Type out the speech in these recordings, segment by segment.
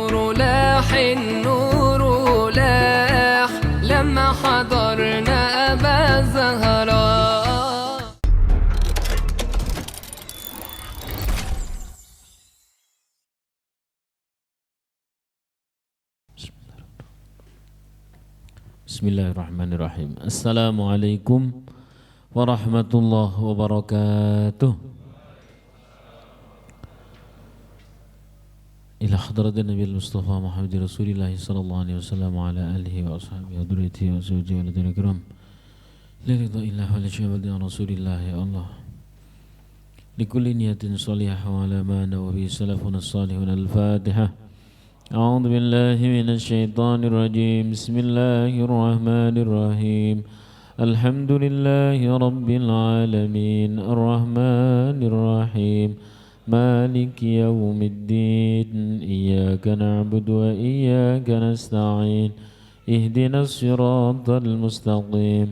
النور لاح النور لاح لما حضرنا أبا زهراء. Bismillahirrahmanirrahim. Assalamualaikum warahmatullahi wabarakatuh. Ila hadratin Nabi Mustafa Muhammad Rasulullah sallallahu alaihi wasallam wa ala alihi wa ashabihi wa dzurriyyatihi wa zawjihi wa ladina kiram. La ridha illa wa la syabada Rasulillah ya Allah. Likulli niyatin salihah wa ala ma nawawi salafun as-salihun al-Fatihah. A'udzu billahi minasy syaithanir rajim. Bismillahirrahmanirrahim. Alhamdulillahi rabbil alamin. Arrahmanir rahim. مالك يوم الدين إياك نعبد وإياك نستعين اهدنا الصراط المستقيم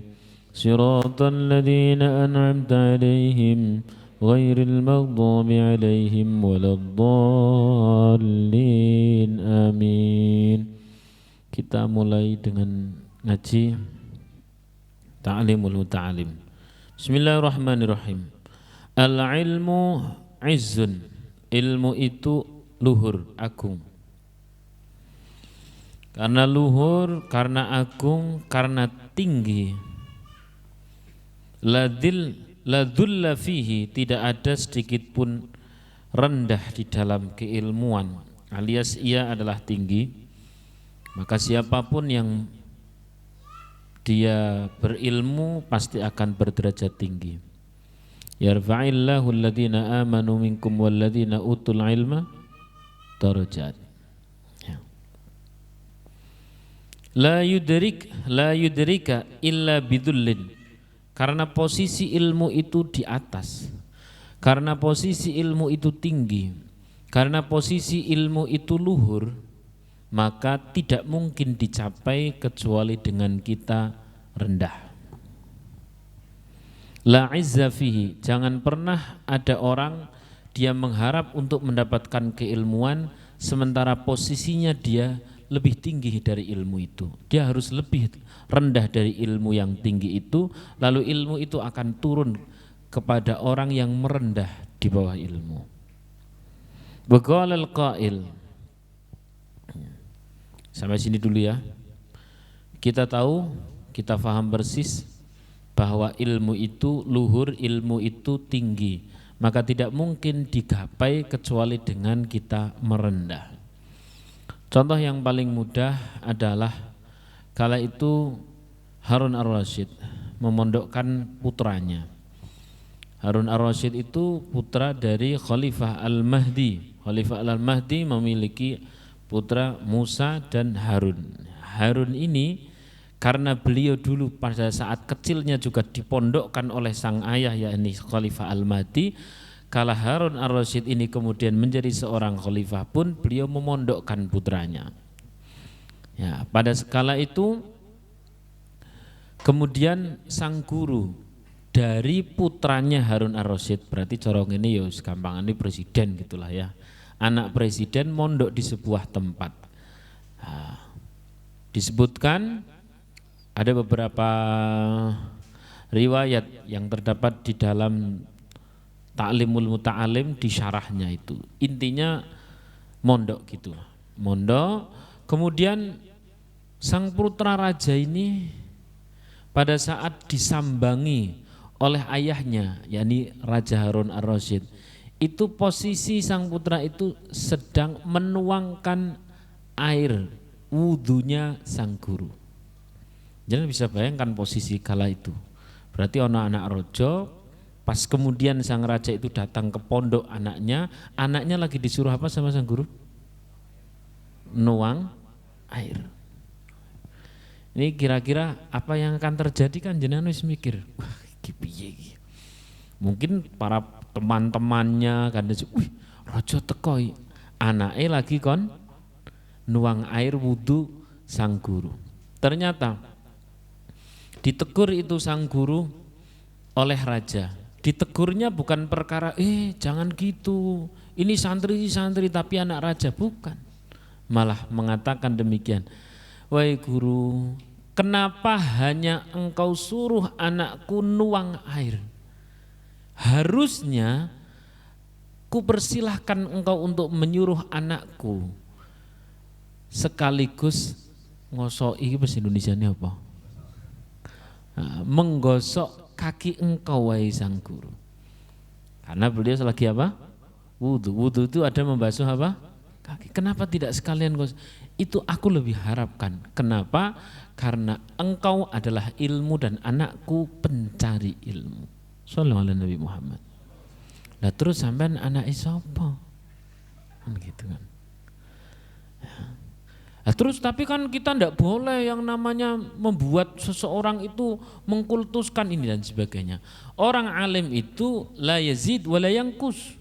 صراط الذين أنعمت عليهم غير المغضوب عليهم ولا الضالين آمين. Kita mulai dengan ngaji Ta'limul Muta'alim. Bismillahirrahmanirrahim. Al-ilmu izzun, ilmu itu luhur, agung. Karena luhur, karena agung, karena tinggi. Ladzulla fihi, tidak ada sedikit pun rendah di dalam keilmuan, alias ia adalah tinggi. Maka siapapun yang dia berilmu pasti akan berderajat tinggi. Yarfa'illahu alladhina amanu minkum walladhina utul ilma darajat. Ya. La yudrika illa bidullin. Karena posisi ilmu itu di atas, karena posisi ilmu itu tinggi, karena posisi ilmu itu luhur, maka tidak mungkin dicapai kecuali dengan kita rendah. La izza fihi, jangan pernah ada orang dia mengharap untuk mendapatkan keilmuan sementara posisinya dia lebih tinggi dari ilmu itu. Dia harus lebih rendah dari ilmu yang tinggi itu, lalu ilmu itu akan turun kepada orang yang merendah di bawah ilmu. Waqalal qail. Sampai sini dulu ya. Kita tahu, kita faham persis bahwa ilmu itu luhur, ilmu itu tinggi, maka tidak mungkin digapai kecuali dengan kita merendah. Contoh yang paling mudah adalah kala itu Harun ar-Rasyid memondokkan putranya. Harun ar-Rasyid itu putra dari Khalifah al-Mahdi. Khalifah al-Mahdi memiliki putra Musa dan Harun. Harun ini karena beliau dulu pada saat kecilnya juga dipondokkan oleh sang ayah, yakni Khalifah al-Mahdi. Kala Harun ar-Rasyid ini kemudian menjadi seorang khalifah pun beliau memondokkan putranya. Ya, pada skala itu kemudian sang guru dari putranya Harun ar-Rasyid, berarti corong ini ya gampang ini presiden gitulah ya. Anak presiden mondok di sebuah tempat. Nah, disebutkan ada beberapa riwayat yang terdapat di dalam Ta'limul Muta'alim di syarahnya itu. Intinya mondok gitu. Mondok, kemudian sang putra raja ini pada saat disambangi oleh ayahnya, yakni Raja Harun ar-Rasyid, itu posisi sang putra itu sedang menuangkan air wudunya sang guru. Jangan bisa bayangkan posisi kala itu. Berarti anak rojo, pas kemudian sang raja itu datang ke pondok anaknya lagi disuruh apa sama sang guru? Nuang air. Ini kira-kira apa yang akan terjadi kan jenengan wis mikir, wah piye. Mungkin para teman-temannya kan, wih rojo tekoi, anaknya lagi kon nuang air wudu sang guru. Ternyata ditegur itu sang guru oleh raja. Ditegurnya bukan perkara jangan gitu, ini santri tapi anak raja, bukan. malah mengatakan demikian, wahai guru, kenapa hanya engkau suruh anakku nuang air? Harusnya ku persilahkan engkau untuk menyuruh anakku sekaligus ngosoi, bahasa Indonesianya apa? Menggosok kaki engkau wahai sang guru. Karena beliau selagi apa? Wudhu. Wudhu itu ada membasuh apa? Kaki. Kenapa tidak sekalian gosok? Itu aku lebih harapkan. Kenapa? Karena engkau adalah ilmu dan anakku pencari ilmu. Sallallahu alaihi Nabi Muhammad. Lah terus sampean anak sapa? Kan gitu kan. Nah, terus tapi kan kita tidak boleh yang namanya membuat seseorang itu mengkultuskan ini dan sebagainya. Orang alim itu la yazid wa la yanqus.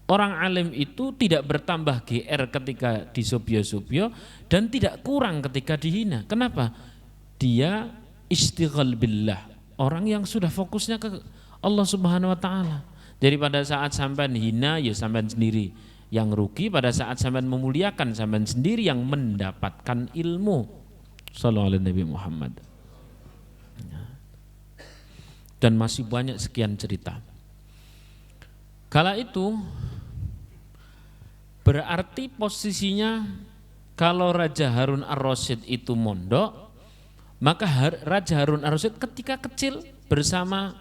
Orang alim itu tidak bertambah GR ketika disubyo-subyo dan tidak kurang ketika dihina. Kenapa? Dia istighal billah. Orang yang sudah fokusnya ke Allah Subhanahu wa taala. Jadi pada saat sampean hina ya sampean sendiri yang rugi, pada saat sampean memuliakan sampean sendiri yang mendapatkan ilmu. Sallallahu alaihi Nabi Muhammad. Dan masih banyak sekian cerita. Kala itu berarti posisinya kalau Raja Harun ar-Rasyid itu mondok, maka Raja Harun ar-Rasyid ketika kecil bersama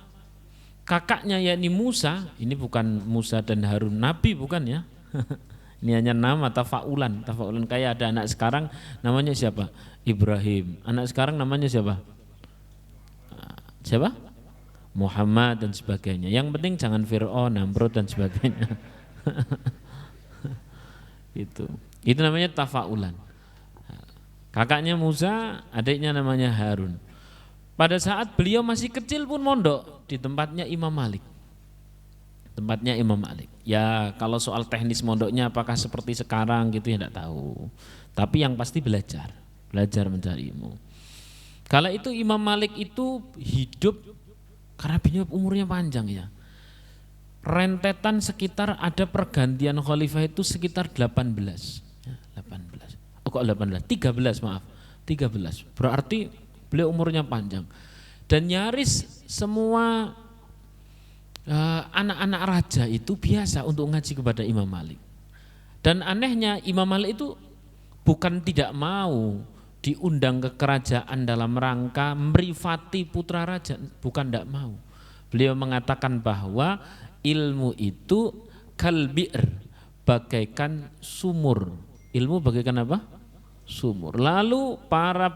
kakaknya yakni Musa, ini bukan Musa dan Harun Nabi bukan ya. Ini hanya nama tafaulan kayak ada anak sekarang namanya siapa? Ibrahim. Anak sekarang namanya siapa? Siapa? Muhammad dan sebagainya. Yang penting jangan Fir'aun, Namrud dan sebagainya. Itu namanya tafaulan. Kakaknya Musa, adiknya namanya Harun. Pada saat beliau masih kecil pun mondok di tempatnya Imam Malik. Ya kalau soal teknis mondoknya apakah seperti sekarang gitu ya tidak tahu. Tapi yang pasti belajar mencari ilmu. Kala itu Imam Malik itu hidup karena beliau umurnya panjang ya. Rentetan sekitar ada pergantian khalifah itu sekitar 18. Ya, 18. Oh kok 18? 13 maaf. 13. Berarti beliau umurnya panjang. Dan nyaris semua anak-anak raja itu biasa untuk ngaji kepada Imam Malik. Dan anehnya Imam Malik itu bukan tidak mau diundang ke kerajaan dalam rangka merifati putra raja, bukan tidak mau. Beliau mengatakan bahwa ilmu itu kalbi'r, bagaikan sumur. Ilmu bagaikan apa? Sumur. Lalu para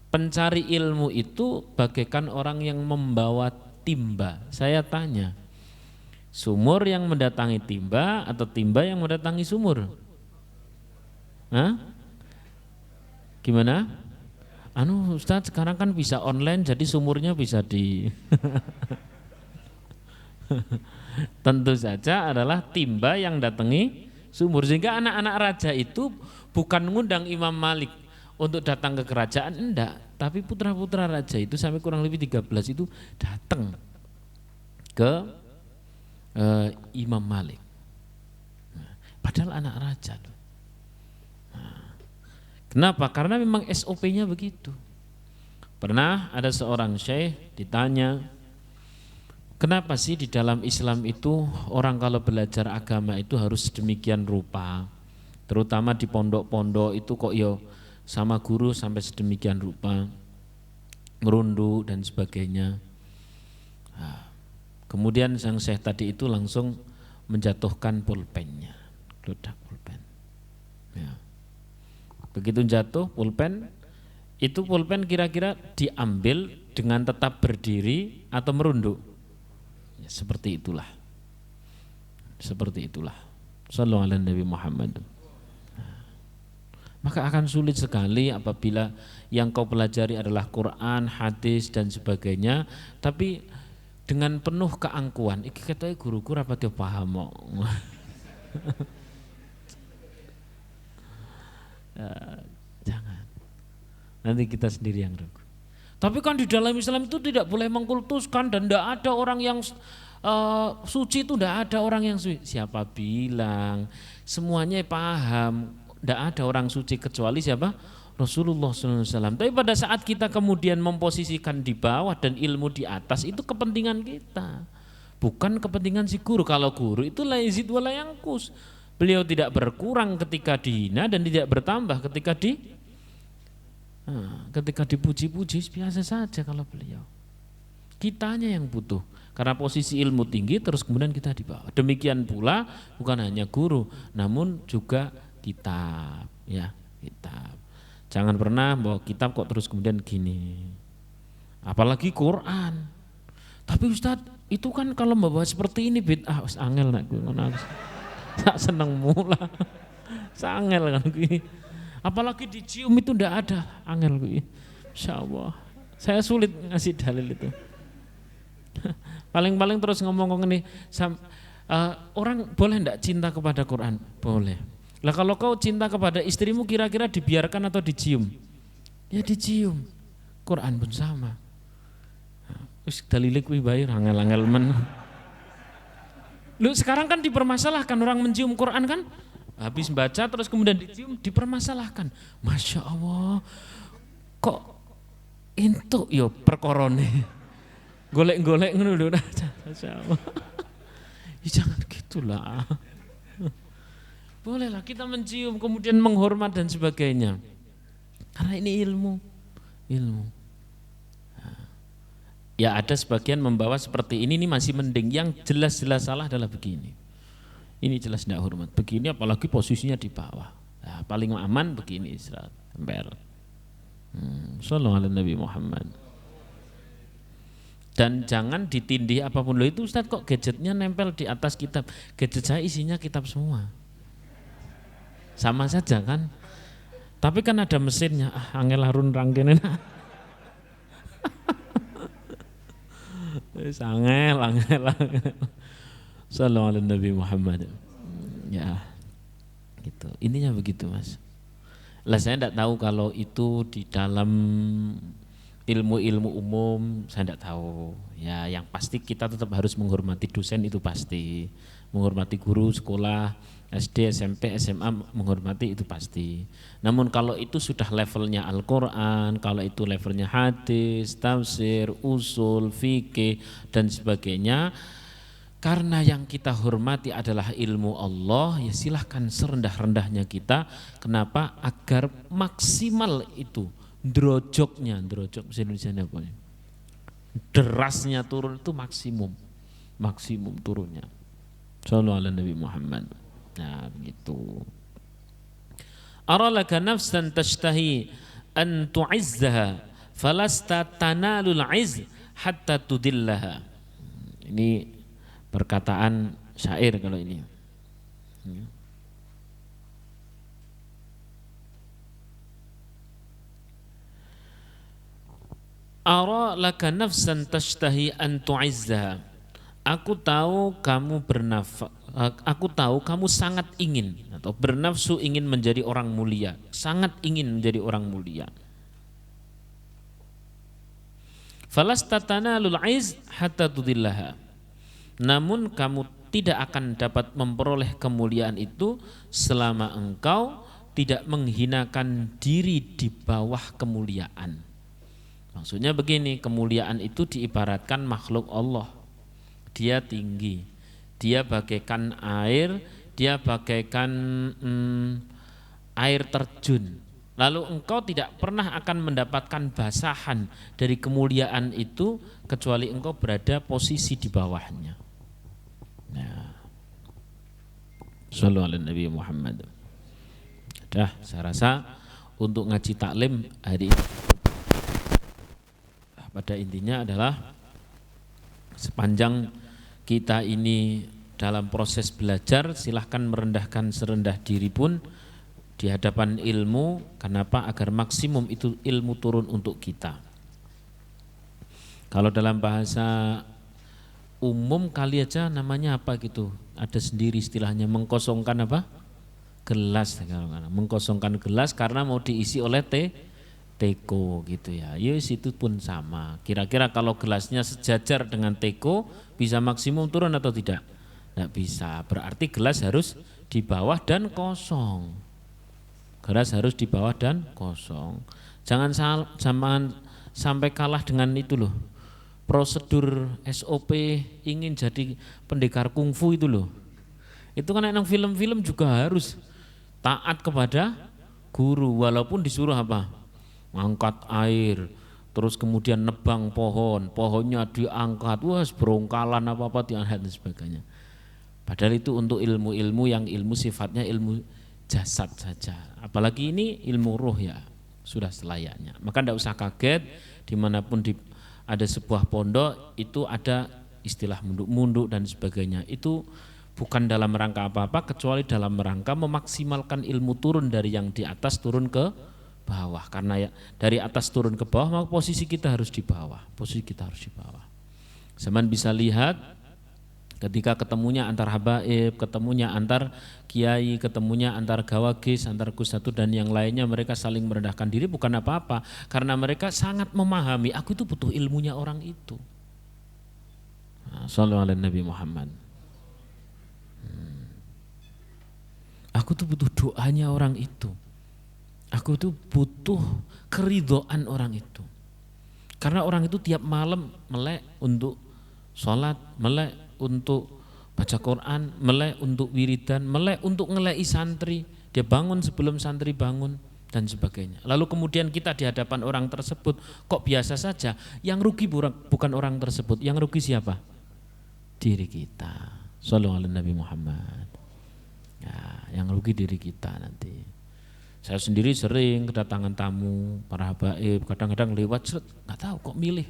pencari ilmu itu bagaikan orang yang membawa timba. Saya tanya, sumur yang mendatangi timba atau timba yang mendatangi sumur? Hah? Gimana? Ustadz sekarang kan bisa online jadi sumurnya bisa di tentu saja adalah timba yang datangi sumur. Sehingga anak-anak raja itu bukan ngundang Imam Malik untuk datang ke kerajaan, enggak. Tapi putra-putra raja itu sampai kurang lebih 13 itu datang ke Imam Malik. Padahal anak raja. Kenapa? Karena memang SOP-nya begitu. Pernah ada seorang syekh ditanya, kenapa sih di dalam Islam itu orang kalau belajar agama itu harus sedemikian rupa? Terutama di pondok-pondok itu kok sama guru sampai sedemikian rupa, merunduk dan sebagainya. Kemudian sang syekh tadi itu langsung menjatuhkan pulpennya, ledak pulpen. Ya. Begitu jatuh pulpen, itu pulpen kira-kira diambil dengan tetap berdiri atau merunduk? Ya, seperti itulah. Sallallahu alaihi Nabi Muhammad. Maka akan sulit sekali apabila yang kau pelajari adalah Quran, hadis dan sebagainya, tapi dengan penuh keangkuhan. Iki katanya guruku rapat paham. Jangan. Nanti kita sendiri yang ragu. Tapi kan di dalam Islam itu tidak boleh mengkultuskan dan tidak ada orang yang suci itu, tidak ada orang yang suci. Siapa bilang? Semuanya paham. Tidak ada orang suci kecuali siapa? Rasulullah SAW. Tapi pada saat kita kemudian memposisikan di bawah dan ilmu di atas, itu kepentingan kita, bukan kepentingan si guru. Kalau guru itu la yazid wa la yanqus. Beliau tidak berkurang ketika dihina dan tidak bertambah ketika dipuji-puji, biasa saja kalau beliau. Kitanya yang butuh, karena posisi ilmu tinggi terus kemudian kita di bawah. Demikian pula bukan hanya guru, namun juga kitab, ya, kitab. Jangan pernah bawa kitab kok terus kemudian gini. Apalagi Quran. Tapi Ustadz, itu kan kalau membawa seperti ini bid'ah, angel nak gue tak seneng mula. Sangel kan gue. Apalagi dicium itu ndak ada, angel gue. Insyaallah. Saya sulit ngasih dalil itu. Paling-paling terus ngomong ini, orang boleh ndak cinta kepada Quran? Boleh. Lah kalau kau cinta kepada istrimu kira-kira dibiarkan atau dicium? Ya dicium. Quran pun sama. Wis dalile kuwi bae angel-angel men. Lu sekarang kan dipermasalahkan orang mencium Quran kan? Habis baca terus kemudian dicium, dipermasalahkan. Masya Allah, kok entuk yo perkorone. Golek-golek ngono lho. Masya Allah. Ya jangan gitulah. Bolehlah kita mencium kemudian menghormat dan sebagainya. Karena ini ilmu. Ya ada sebagian membawa seperti ini masih mending. Yang jelas-jelas salah adalah begini. Ini jelas tidak hormat. Begini apalagi posisinya di bawah. Nah, paling aman begini istirahat. Tempel. Sallallahu alaihi Nabi Muhammad. Dan jangan ditindih apapun. Loh itu Ustadz kok gadgetnya nempel di atas kitab. Gadget saya isinya kitab semua. Sama saja kan. Tapi kan ada mesinnya. Angel Harun rangkene. Angel. Sallallahu alaihi Nabi Muhammad. Ya, gitu. Ininya begitu Mas. Lah saya tidak tahu kalau itu di dalam ilmu-ilmu umum, saya tidak tahu. Ya, yang pasti kita tetap harus menghormati dosen itu pasti, menghormati guru sekolah SD, SMP, SMA, menghormati itu pasti. Namun kalau itu sudah levelnya Al-Quran, kalau itu levelnya hadis, tafsir, usul, fikih dan sebagainya, karena yang kita hormati adalah ilmu Allah, ya silahkan serendah-rendahnya kita. Kenapa? Agar maksimal itu drojok bahasa Indonesia apa ya? Derasnya turun itu maksimum turunnya. Sallallahu alaihi Nabi Muhammad. Nah begitu. Aralaka nafsan tashtahi an tu'izzaha falasta tanalul izz hatta tudillaha. Ini perkataan syair kalau ini. Ara laka nafsan tashtahi an tu'izzaha. Aku tahu kamu sangat ingin atau bernafsu ingin menjadi orang mulia, sangat ingin menjadi orang mulia. Falastatanalul izz hatta tudillaha. Namun kamu tidak akan dapat memperoleh kemuliaan itu selama engkau tidak menghinakan diri di bawah kemuliaan. Maksudnya begini, kemuliaan itu diibaratkan makhluk Allah. Dia tinggi, dia bagaikan air, dia bagaikan air terjun. Lalu engkau tidak pernah akan mendapatkan basahan dari kemuliaan itu kecuali engkau berada posisi di bawahnya. Nah, sallallahu alaihi Nabi Muhammad. Saya rasa untuk ngaji taklim hari ini pada intinya adalah sepanjang kita ini dalam proses belajar, silahkan merendahkan serendah diri pun di hadapan ilmu. Kenapa? Agar maksimum itu ilmu turun untuk kita. Kalau dalam bahasa umum kali aja namanya apa gitu, ada sendiri istilahnya, mengkosongkan apa? Gelas. Mengkosongkan gelas karena mau diisi oleh teko gitu ya. Yes, itu pun sama. Kira-kira kalau gelasnya sejajar dengan teko bisa maksimum turun atau tidak? Tidak bisa. Berarti gelas harus di bawah dan kosong. Gelas harus di bawah dan kosong. Jangan sampai kalah dengan itu loh. Prosedur SOP ingin jadi pendekar kungfu itu loh. Itu kan yang film-film juga harus taat kepada guru walaupun disuruh apa? Ngangkat air, terus kemudian nebang pohonnya diangkat, wah berongkalan apa-apa diangkat dan sebagainya. Padahal itu untuk ilmu-ilmu yang ilmu sifatnya ilmu jasad saja. Apalagi ini ilmu ruh ya, sudah selayaknya. Maka tidak usah kaget dimanapun ada sebuah pondok itu ada istilah munduk-munduk dan sebagainya. Itu bukan dalam rangka apa-apa kecuali dalam rangka memaksimalkan ilmu turun dari yang di atas turun ke bawah. Karena ya dari atas turun ke bawah maka posisi kita harus di bawah. Posisi kita harus di bawah. Zaman bisa lihat ketika ketemunya antar habaib, ketemunya antar kiai, ketemunya antar gawagis, antar kusatu dan yang lainnya, mereka saling merendahkan diri bukan apa-apa karena mereka sangat memahami aku itu butuh ilmunya orang itu. Shallallahu alaihi Nabi Muhammad. Aku tuh butuh doanya orang itu. Aku tuh butuh keridhaan orang itu. Karena orang itu tiap malam melek untuk sholat, melek untuk baca Quran, melek untuk wiridan, melek untuk ngelei santri. Dia bangun sebelum santri bangun dan sebagainya. Lalu kemudian kita di hadapan orang tersebut kok biasa saja. Yang rugi bukan orang tersebut, yang rugi siapa? Diri kita. Shallallahu alaihi Nabi Muhammad. Ya, yang rugi diri kita nanti. Saya sendiri sering kedatangan tamu, para habaib, kadang-kadang lewat nggak tahu kok milih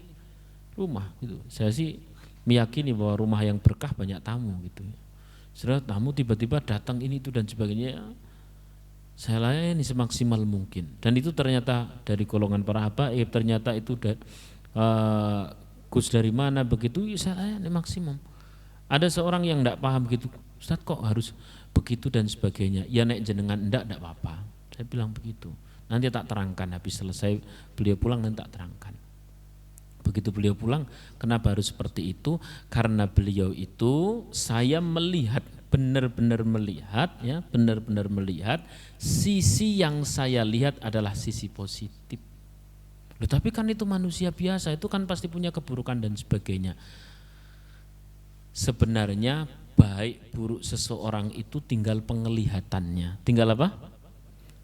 rumah gitu. Saya sih meyakini bahwa rumah yang berkah banyak tamu gitu. Setelah tamu tiba-tiba datang ini itu dan sebagainya, saya layani semaksimal mungkin. Dan itu ternyata dari golongan para habaib, ternyata itu Gus dari mana begitu, ya saya layani maksimum. Ada seorang yang tidak paham gitu, Ustaz kok harus begitu dan sebagainya. Ya nek jenengan enggak apa-apa. Saya bilang begitu. Nanti tak terangkan, habis selesai beliau pulang nanti tak terangkan. Begitu beliau pulang, kenapa harus seperti itu? Karena beliau itu saya melihat, benar-benar melihat ya, benar-benar melihat sisi yang saya lihat adalah sisi positif. Loh, tapi kan itu manusia biasa, itu kan pasti punya keburukan dan sebagainya. Sebenarnya baik buruk seseorang itu tinggal penglihatannya. Tinggal apa?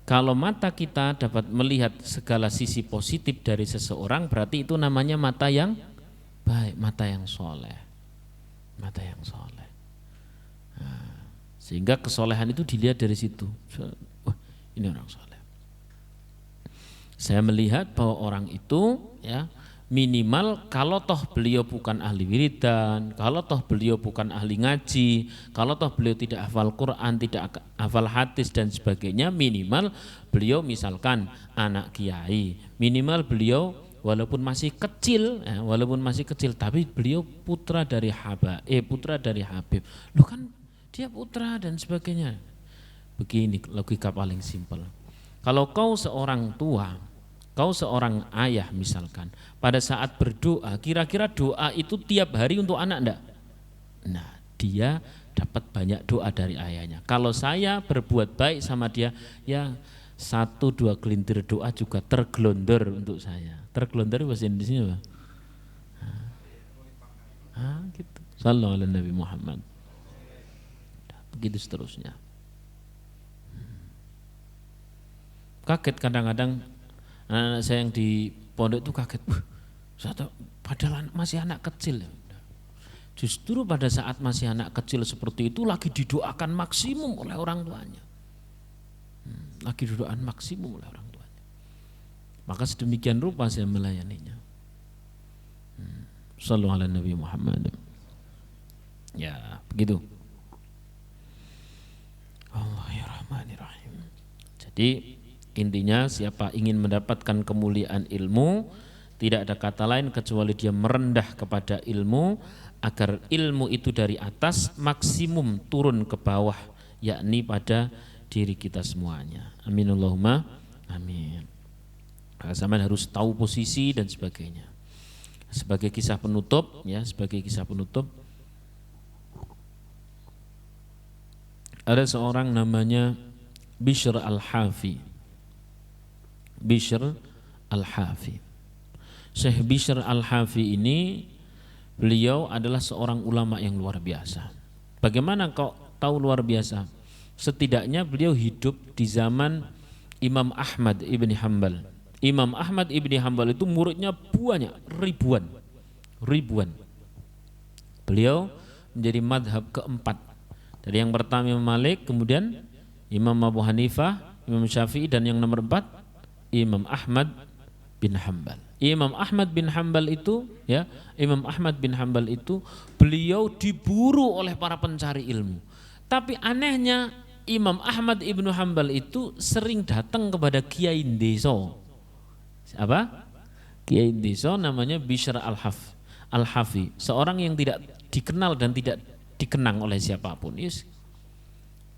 Kalau mata kita dapat melihat segala sisi positif dari seseorang, berarti itu namanya mata yang baik, mata yang soleh. Mata yang soleh. Nah, sehingga kesolehan itu dilihat dari situ. Wah, ini orang soleh. Saya melihat bahwa orang itu ya minimal kalau toh beliau bukan ahli wiridan, kalau toh beliau bukan ahli ngaji, kalau toh beliau tidak hafal Quran, tidak hafal hadis dan sebagainya, minimal beliau misalkan anak kiai, minimal beliau walaupun masih kecil, tapi beliau putra dari Habib. Lu kan dia putra dan sebagainya. Begini logika paling simpel. Kalau kau seorang tua, kau seorang ayah misalkan, pada saat berdoa, kira-kira doa itu tiap hari untuk anak enggak? Nah, dia dapat banyak doa dari ayahnya. Kalau saya berbuat baik sama dia, ya 1-2 gelintir doa juga tergelondor untuk saya. Tergelondor bahasa Indonesia apa? Gitu. Sallallahu alaihi Nabi Muhammad. Begitu seterusnya. Kaget kadang-kadang anak-anak saya yang di pondok itu kaget, padahal masih anak kecil. Justru pada saat masih anak kecil seperti itu lagi didoakan maksimum oleh orang tuanya. Lagi didoakan maksimum oleh orang tuanya. Maka sedemikian rupa saya melayaninya. Sallallahu alaihi Nabi Muhammad. Ya, begitu. Bismillahirrahmanirrahim. Jadi intinya siapa ingin mendapatkan kemuliaan ilmu, tidak ada kata lain kecuali dia merendah kepada ilmu agar ilmu itu dari atas maksimum turun ke bawah, yakni pada diri kita semuanya. Amin Allahumma amin. Zaman harus tahu posisi dan sebagainya. Sebagai kisah penutup ya, ada seorang namanya Bishr al-Hafi. Bishr Al-Hafi. Syekh Bishr Al-Hafi ini beliau adalah seorang ulama yang luar biasa. Bagaimana kok tahu luar biasa? Setidaknya beliau hidup di zaman Imam Ahmad ibni Hanbal. Imam Ahmad ibni Hanbal itu muridnya banyak, ribuan. Beliau menjadi madhab keempat. Dari yang pertama Imam Malik, kemudian Imam Abu Hanifah, Imam Syafi'i, dan yang nomor 4 Imam Ahmad bin Hanbal. Imam Ahmad bin Hanbal itu beliau diburu oleh para pencari ilmu. Tapi anehnya Imam Ahmad ibnu Hanbal itu sering datang kepada Kiai Ndeso. Apa? Kiai Ndeso namanya Bishr Al-Hafi, seorang yang tidak dikenal dan tidak dikenang oleh siapapun. Yes.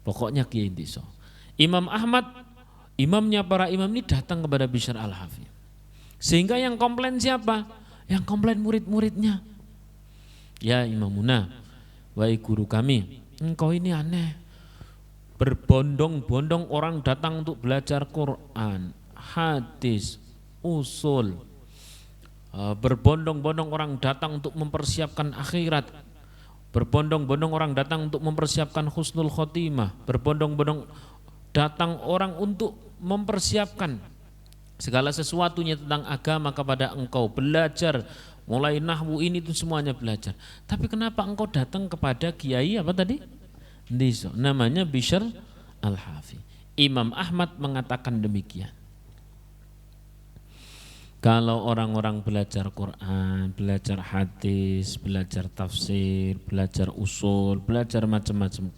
Pokoknya Kiai Ndeso. Imam Ahmad, imamnya para imam ini datang kepada Bishr Al-Hafi. Sehingga yang komplain siapa? Yang komplain murid-muridnya. Ya Imamuna, wahai guru kami, engkau ini aneh. Berbondong-bondong orang datang untuk belajar Quran, hadis, usul. Berbondong-bondong orang datang untuk mempersiapkan akhirat. Berbondong-bondong orang datang untuk mempersiapkan husnul khotimah. Berbondong-bondong datang orang untuk mempersiapkan segala sesuatunya tentang agama kepada engkau, belajar mulai nahwu ini itu semuanya belajar. Tapi kenapa engkau datang kepada kiai apa tadi? Ndeso, namanya Bishr Al-Hafi. Imam Ahmad mengatakan demikian. Kalau orang-orang belajar Quran, belajar hadis, belajar tafsir, belajar usul, belajar macam-macam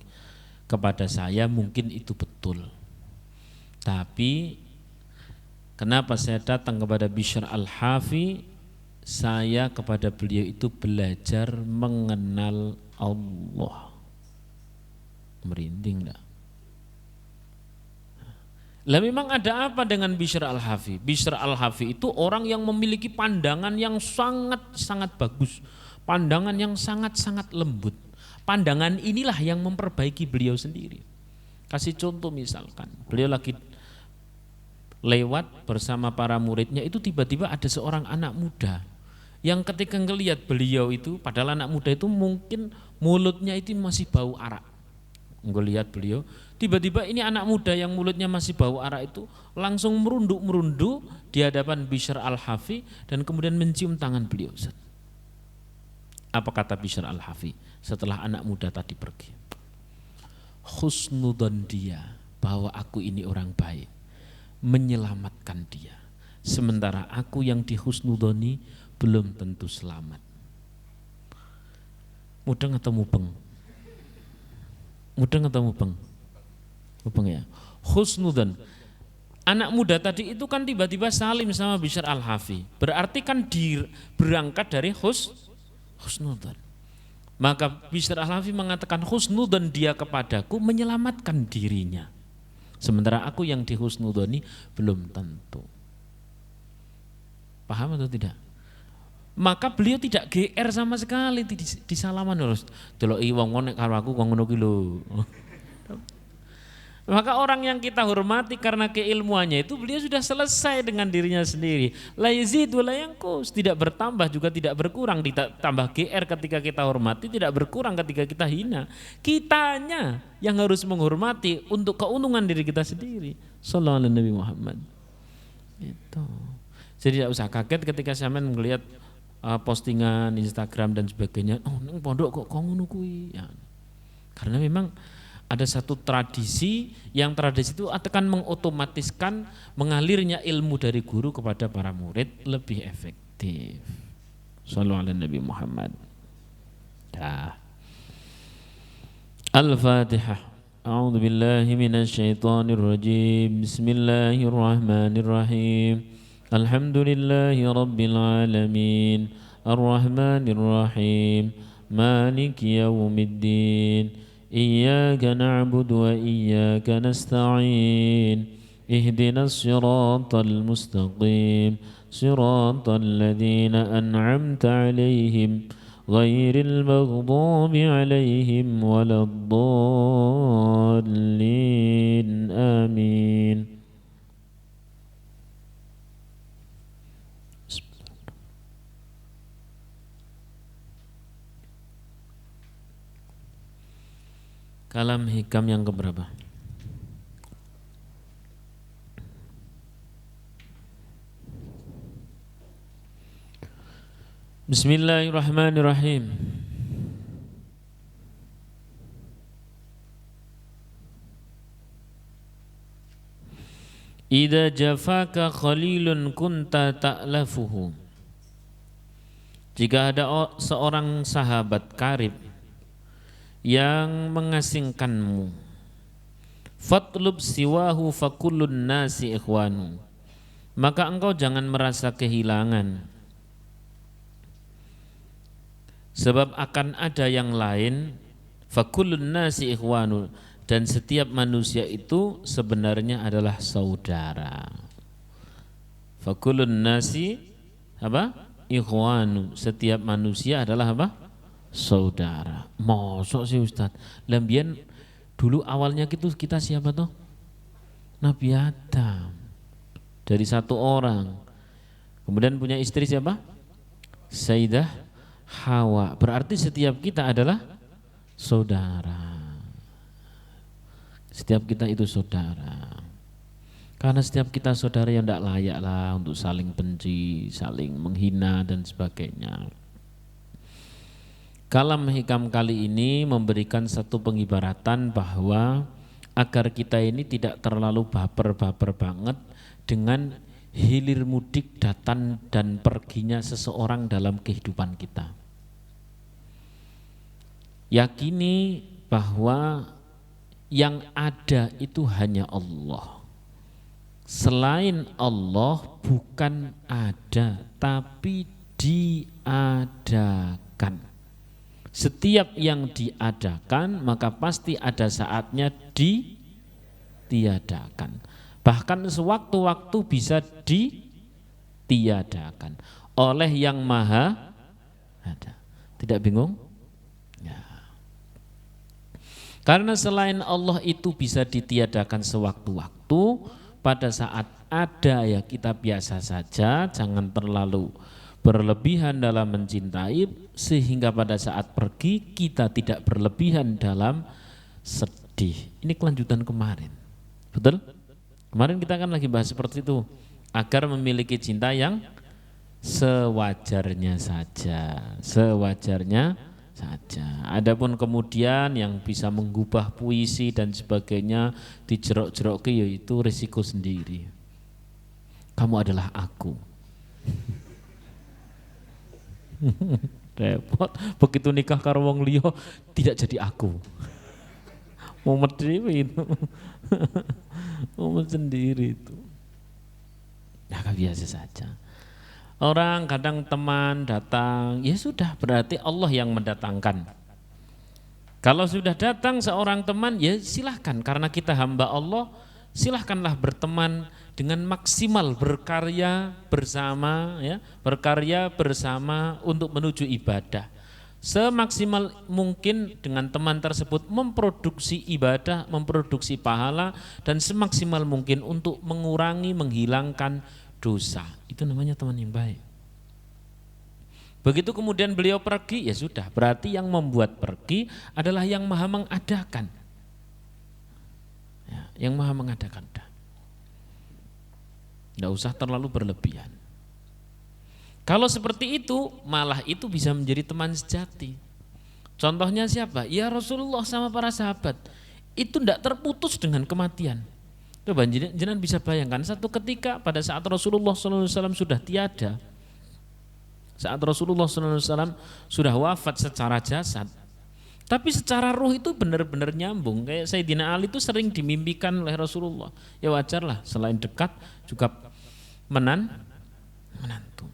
kepada saya mungkin itu betul. Tapi kenapa saya datang kepada Bishr Al-Hafi? Saya kepada beliau itu belajar mengenal Allah. Merinding enggak? Lah memang ada apa dengan Bishr Al-Hafi? Bishr Al-Hafi itu orang yang memiliki pandangan yang sangat-sangat bagus. Pandangan yang sangat-sangat lembut. Pandangan inilah yang memperbaiki beliau sendiri. Kasih contoh misalkan, beliau lagi lewat bersama para muridnya, itu tiba-tiba ada seorang anak muda yang ketika ngelihat beliau itu, padahal anak muda itu mungkin mulutnya itu masih bau arak. Ngelihat beliau, tiba-tiba ini anak muda yang mulutnya masih bau arak itu langsung merunduk-merunduk di hadapan Bishr Al-Hafi dan kemudian mencium tangan beliau. Apa kata Bishr Al-Hafi setelah anak muda tadi pergi? Husnudzon dia bahwa aku ini orang baik, menyelamatkan dia. Sementara aku yang dihusnudzoni belum tentu selamat. Mudeng atau mubeng? Mudeng atau mubeng? Mubeng ya. Husnudzon. Anak muda tadi itu kan tiba-tiba salim sama Bishr Al-Hafi. Berarti kan berangkat dari husnudzon. Maka Bishr Al-Hafi mengatakan husnudzon dia kepadaku menyelamatkan dirinya. Sementara aku yang dihusnudzoni belum tentu. Paham atau tidak? Maka beliau tidak GR sama sekali di salaman terus. Deloki wong nek karo aku kok ngono ki lho. Maka orang yang kita hormati karena keilmuannya itu beliau sudah selesai dengan dirinya sendiri. La yazid wa la yanqus, tidak bertambah juga tidak berkurang, ditambah GR ketika kita hormati, tidak berkurang ketika kita hina. Kitanya yang harus menghormati untuk keuntungan diri kita sendiri. Sallallahu alaihi Nabi Muhammad. Itu. Jadi tidak usah kaget ketika sampean melihat postingan Instagram dan sebagainya. Oh, nang pondok kok ngono kuwi. Ya. Karena memang ada satu tradisi yang tradisi itu akan mengotomatiskan mengalirnya ilmu dari guru kepada para murid lebih efektif. Shallallahu alaihi Nabi Muhammad. Ya. Al-Fatihah. A'udzu billahi minasy syaithanir rajim. Bismillahirrahmanirrahim. Alhamdulillahi rabbil alamin. Ar-Rahmanir Rahim. Maliki yaumiddin. إياك نعبد وإياك نستعين اهدنا الصراط المستقيم صراط الذين أنعمت عليهم غير المغضوب عليهم ولا الضالين آمين. Kalam hikam yang keberapa? Bismillahirrahmanirrahim. Idza jafaka khalilun kunta ta'lafuhu. Jika ada seorang sahabat karib yang mengasingkanmu, fatlub siwahu fakullun nasi ikhwanu, maka engkau jangan merasa kehilangan, sebab akan ada yang lain. Fakullun nasi ikhwanu, dan setiap manusia itu sebenarnya adalah saudara. Fakullun nasi apa? Ikhwanu, setiap manusia adalah apa? Saudara. Mosok sih Ustaz. Lambian dulu awalnya kita siapa tuh? Nabi Adam. Dari satu orang. Kemudian punya istri siapa? Sayyidah Hawa. Berarti setiap kita adalah saudara. Setiap kita itu saudara. Karena setiap kita saudara yang tidak layak lah untuk saling benci, saling menghina dan sebagainya. Kalam hikam kali ini memberikan satu pengibaratan bahwa agar kita ini tidak terlalu baper-baper banget dengan hilir mudik datang dan perginya seseorang dalam kehidupan kita. Yakini bahwa yang ada itu hanya Allah. Selain Allah bukan ada, tapi diadakan. Setiap yang diadakan maka pasti ada saatnya ditiadakan. Bahkan sewaktu-waktu bisa ditiadakan oleh yang maha ada. Tidak bingung? Ya. Karena selain Allah itu bisa ditiadakan sewaktu-waktu, pada saat ada ya kita biasa saja, jangan terlalu berlebihan dalam mencintai, sehingga pada saat pergi kita tidak berlebihan dalam sedih. Ini kelanjutan kemarin, betul? Kemarin kita kan lagi bahas seperti itu, agar memiliki cinta yang sewajarnya saja, sewajarnya saja. Adapun kemudian yang bisa menggubah puisi dan sebagainya dijerok-jerok ke, yaitu risiko sendiri. Kamu adalah aku. Repot. Begitu nikah karo wong liya tidak jadi aku. Mumet dewe itu. Mumet sendiri itu. Ya biasa saja. Orang kadang teman datang, ya sudah berarti Allah yang mendatangkan. Kalau sudah datang seorang teman, ya silahkan, karena kita hamba Allah, silahkanlah berteman dengan maksimal, berkarya bersama, ya, berkarya bersama untuk menuju ibadah. Semaksimal mungkin dengan teman tersebut memproduksi ibadah, memproduksi pahala, dan semaksimal mungkin untuk mengurangi, menghilangkan dosa. Itu namanya teman yang baik. Begitu kemudian beliau pergi, ya sudah, berarti yang membuat pergi adalah yang maha mengadakan. Ya, yang maha mengadakan. Tidak usah terlalu berlebihan. Kalau seperti itu, malah itu bisa menjadi teman sejati. Contohnya siapa? Ya Rasulullah sama para sahabat. Itu tidak terputus dengan kematian. Coba jenengan bisa bayangkan, satu ketika pada saat Rasulullah SAW sudah tiada, saat Rasulullah SAW sudah wafat secara jasad, tapi secara ruh itu benar-benar nyambung. Kayak Sayyidina Ali itu sering dimimpikan oleh Rasulullah. Ya wajarlah, selain dekat juga menantu.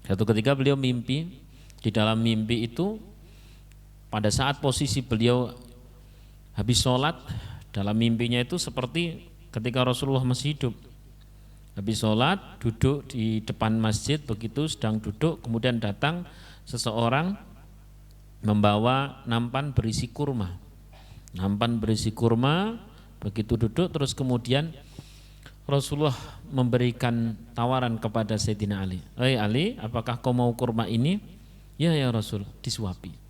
Satu ketika beliau mimpi, di dalam mimpi itu pada saat posisi beliau habis sholat, dalam mimpinya itu seperti ketika Rasulullah masih hidup. Habis sholat, duduk di depan masjid, begitu sedang duduk, kemudian datang seseorang membawa nampan berisi kurma. Nampan berisi kurma, begitu duduk, terus kemudian Rasulullah memberikan tawaran kepada Sayyidina Ali. "Hei Ali, apakah kau mau kurma ini?" "Ya ya Rasul," disuapi.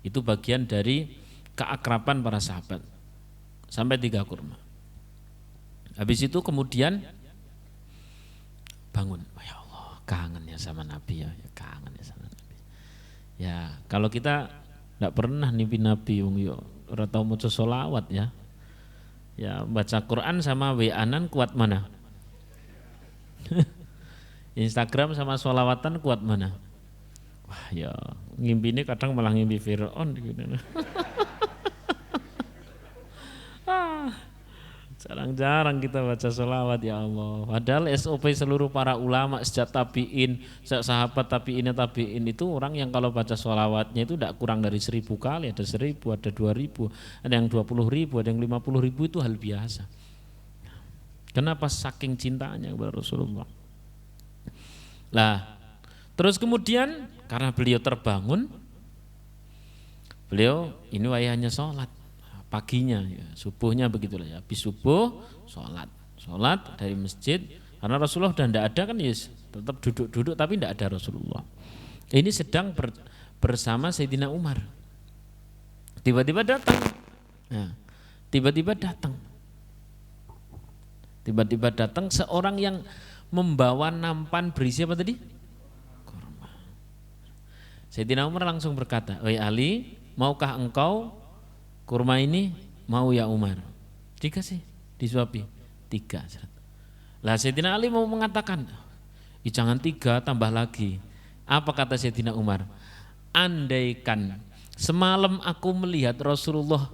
Itu bagian dari keakraban para sahabat sampai 3 kurma. Habis itu kemudian bangun, oh ya Allah, kangen ya sama Nabi ya, kangen ya sama Nabi. Ya kalau kita tidak pernah mimpi Nabi, ora tau maca sholawat ya. Ya baca Quran sama WA-an kuat mana? Instagram sama sholawatan kuat mana? Wah ya, ngimpi ini kadang malah ngimpi Fir'aun gitu. Jarang-jarang kita baca sholawat ya Allah. Padahal SOP seluruh para ulama sejak tabi'in, sejak sahabat tabi'in itu orang yang kalau baca sholawatnya itu tidak kurang dari 1000 kali. Ada 1000, ada 2000, ada yang 20.000, ada yang 50.000, itu hal biasa. Kenapa? Saking cintanya kepada Rasulullah. Lah, terus kemudian karena beliau terbangun, beliau ini wayahnya sholat. Paginya ya, subuhnya begitulah ya, habis subuh sholat dari masjid, karena Rasulullah sudah tidak ada kan, yes, tetap duduk tapi tidak ada Rasulullah. Ini sedang bersama Sayyidina Umar, tiba-tiba datang seorang yang membawa nampan berisi apa tadi? Kurma. Sayyidina Umar langsung berkata, "Wahai Ali, maukah engkau kurma ini?" "Mau ya Umar." Dikasih, disuapi 3. Lah Sayyidina Ali mau mengatakan, jangan 3, tambah lagi. Apa kata Sayyidina Umar? Andaikan semalam aku melihat Rasulullah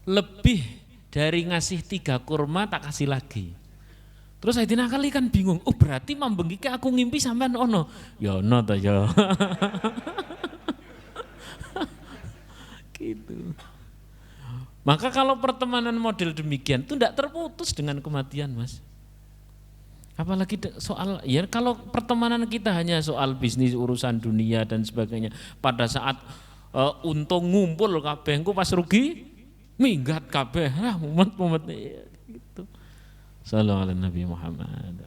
lebih dari ngasih 3 kurma, tak kasih lagi. Terus Sayyidina Ali kan bingung, oh berarti mambengike aku ngimpi sampean ono. Ya ono to ya. Gitu. Maka kalau pertemanan model demikian itu tidak terputus dengan kematian, Mas. Apalagi soal, ya kalau pertemanan kita hanya soal bisnis, urusan dunia dan sebagainya, pada saat untung ngumpul kabeh, engko pas rugi minggat kabeh, mumet-mumet gitu. Sallallahu alaihi Nabi Muhammad.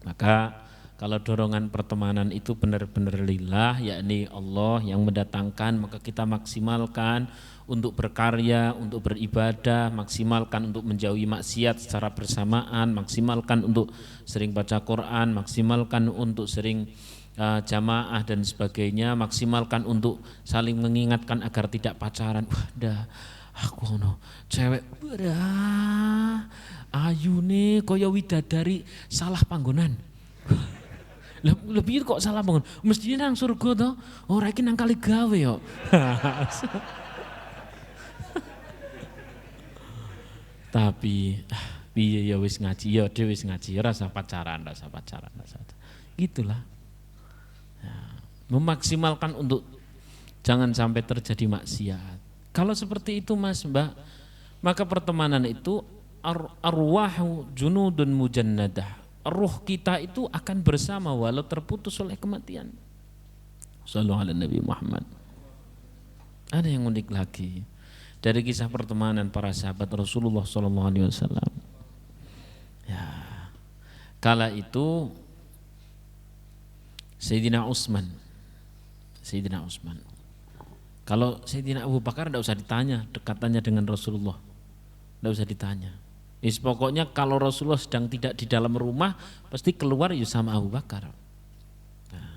Maka kalau dorongan pertemanan itu benar-benar lillah, yakni Allah yang mendatangkan, maka kita maksimalkan untuk berkarya, untuk beribadah, maksimalkan untuk menjauhi maksiat secara bersamaan, maksimalkan untuk sering baca Quran, maksimalkan untuk sering jamaah dan sebagainya, maksimalkan untuk saling mengingatkan agar tidak pacaran. Wadah, aku ono cewek ayune kaya widadari salah panggonan. Lebih kok salah bangun, mestinya nang surga toh, ora iki nang kali gawe yo. Tapi piye ya wis ngaji ya, dhewe wis ngaji, rasa pacaran. Gitulah. Ya, memaksimalkan untuk jangan sampai terjadi maksiat. Kalau seperti itu Mas, Mbak, maka pertemanan itu arwahu junudun mujannadah. Ruh kita itu akan bersama walau terputus oleh kematian. Sallallahu alaihi Nabi Muhammad. Ada yang unik lagi dari kisah pertemanan para sahabat Rasulullah sallallahu alaihi wasallam. Ya. Kala itu Sayyidina Utsman. Kalau Sayyidina Abu Bakar tidak usah ditanya, dekatannya dengan Rasulullah. Tidak usah ditanya. Pokoknya kalau Rasulullah sedang tidak di dalam rumah, pasti keluar ya sama Abu Bakar. Nah,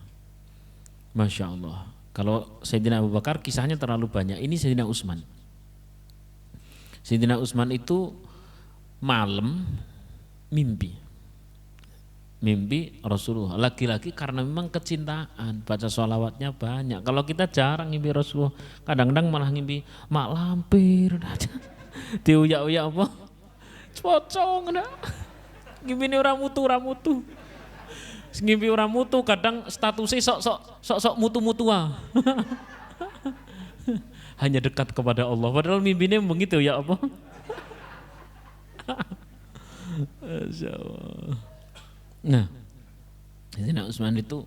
Masya Allah. Kalau Sayyidina Abu Bakar kisahnya terlalu banyak. Ini Sayyidina Utsman. Sayyidina Utsman itu malam mimpi Rasulullah. Lagi-lagi karena memang kecintaan, baca sholawatnya banyak. Kalau kita jarang mimpi Rasulullah, kadang-kadang malah mimpi mak lampir aja. Diuyak-uyak apa? Pocong dah. Ngimpi ora mutu. Ngimpi ora mutu, kadang statusnya sok mutu-mutua. Hanya dekat kepada Allah. Padahal mimpinya begitu ya apa? Masyaallah. Nah, Sayyidina Utsman itu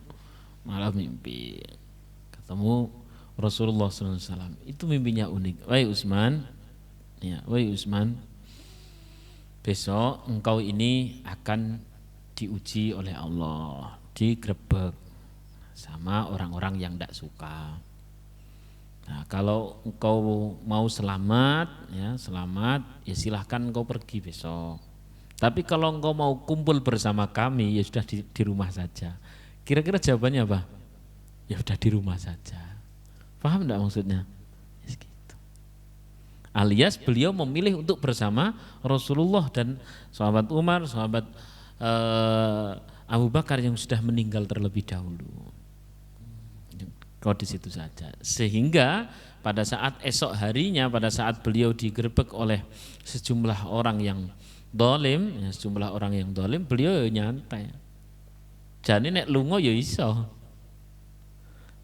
malah mimpi ketemu Rasulullah SAW. Itu mimpinya unik. Wahai Utsman, besok engkau ini akan diuji oleh Allah, digrebek sama orang-orang yang tidak suka. Nah, kalau engkau mau selamat ya silahkan engkau pergi besok. Tapi kalau engkau mau kumpul bersama kami ya sudah di rumah saja. Kira-kira jawabannya apa? Ya sudah di rumah saja. Paham enggak maksudnya? Yes, gitu. Alias beliau memilih untuk bersama Rasulullah dan sahabat Umar, sahabat Abu Bakar yang sudah meninggal terlebih dahulu. Kau di situ saja. Sehingga pada saat esok harinya, pada saat beliau digerebek oleh sejumlah orang yang dolim, beliau nyantai. Jadi nek lungo ya iso.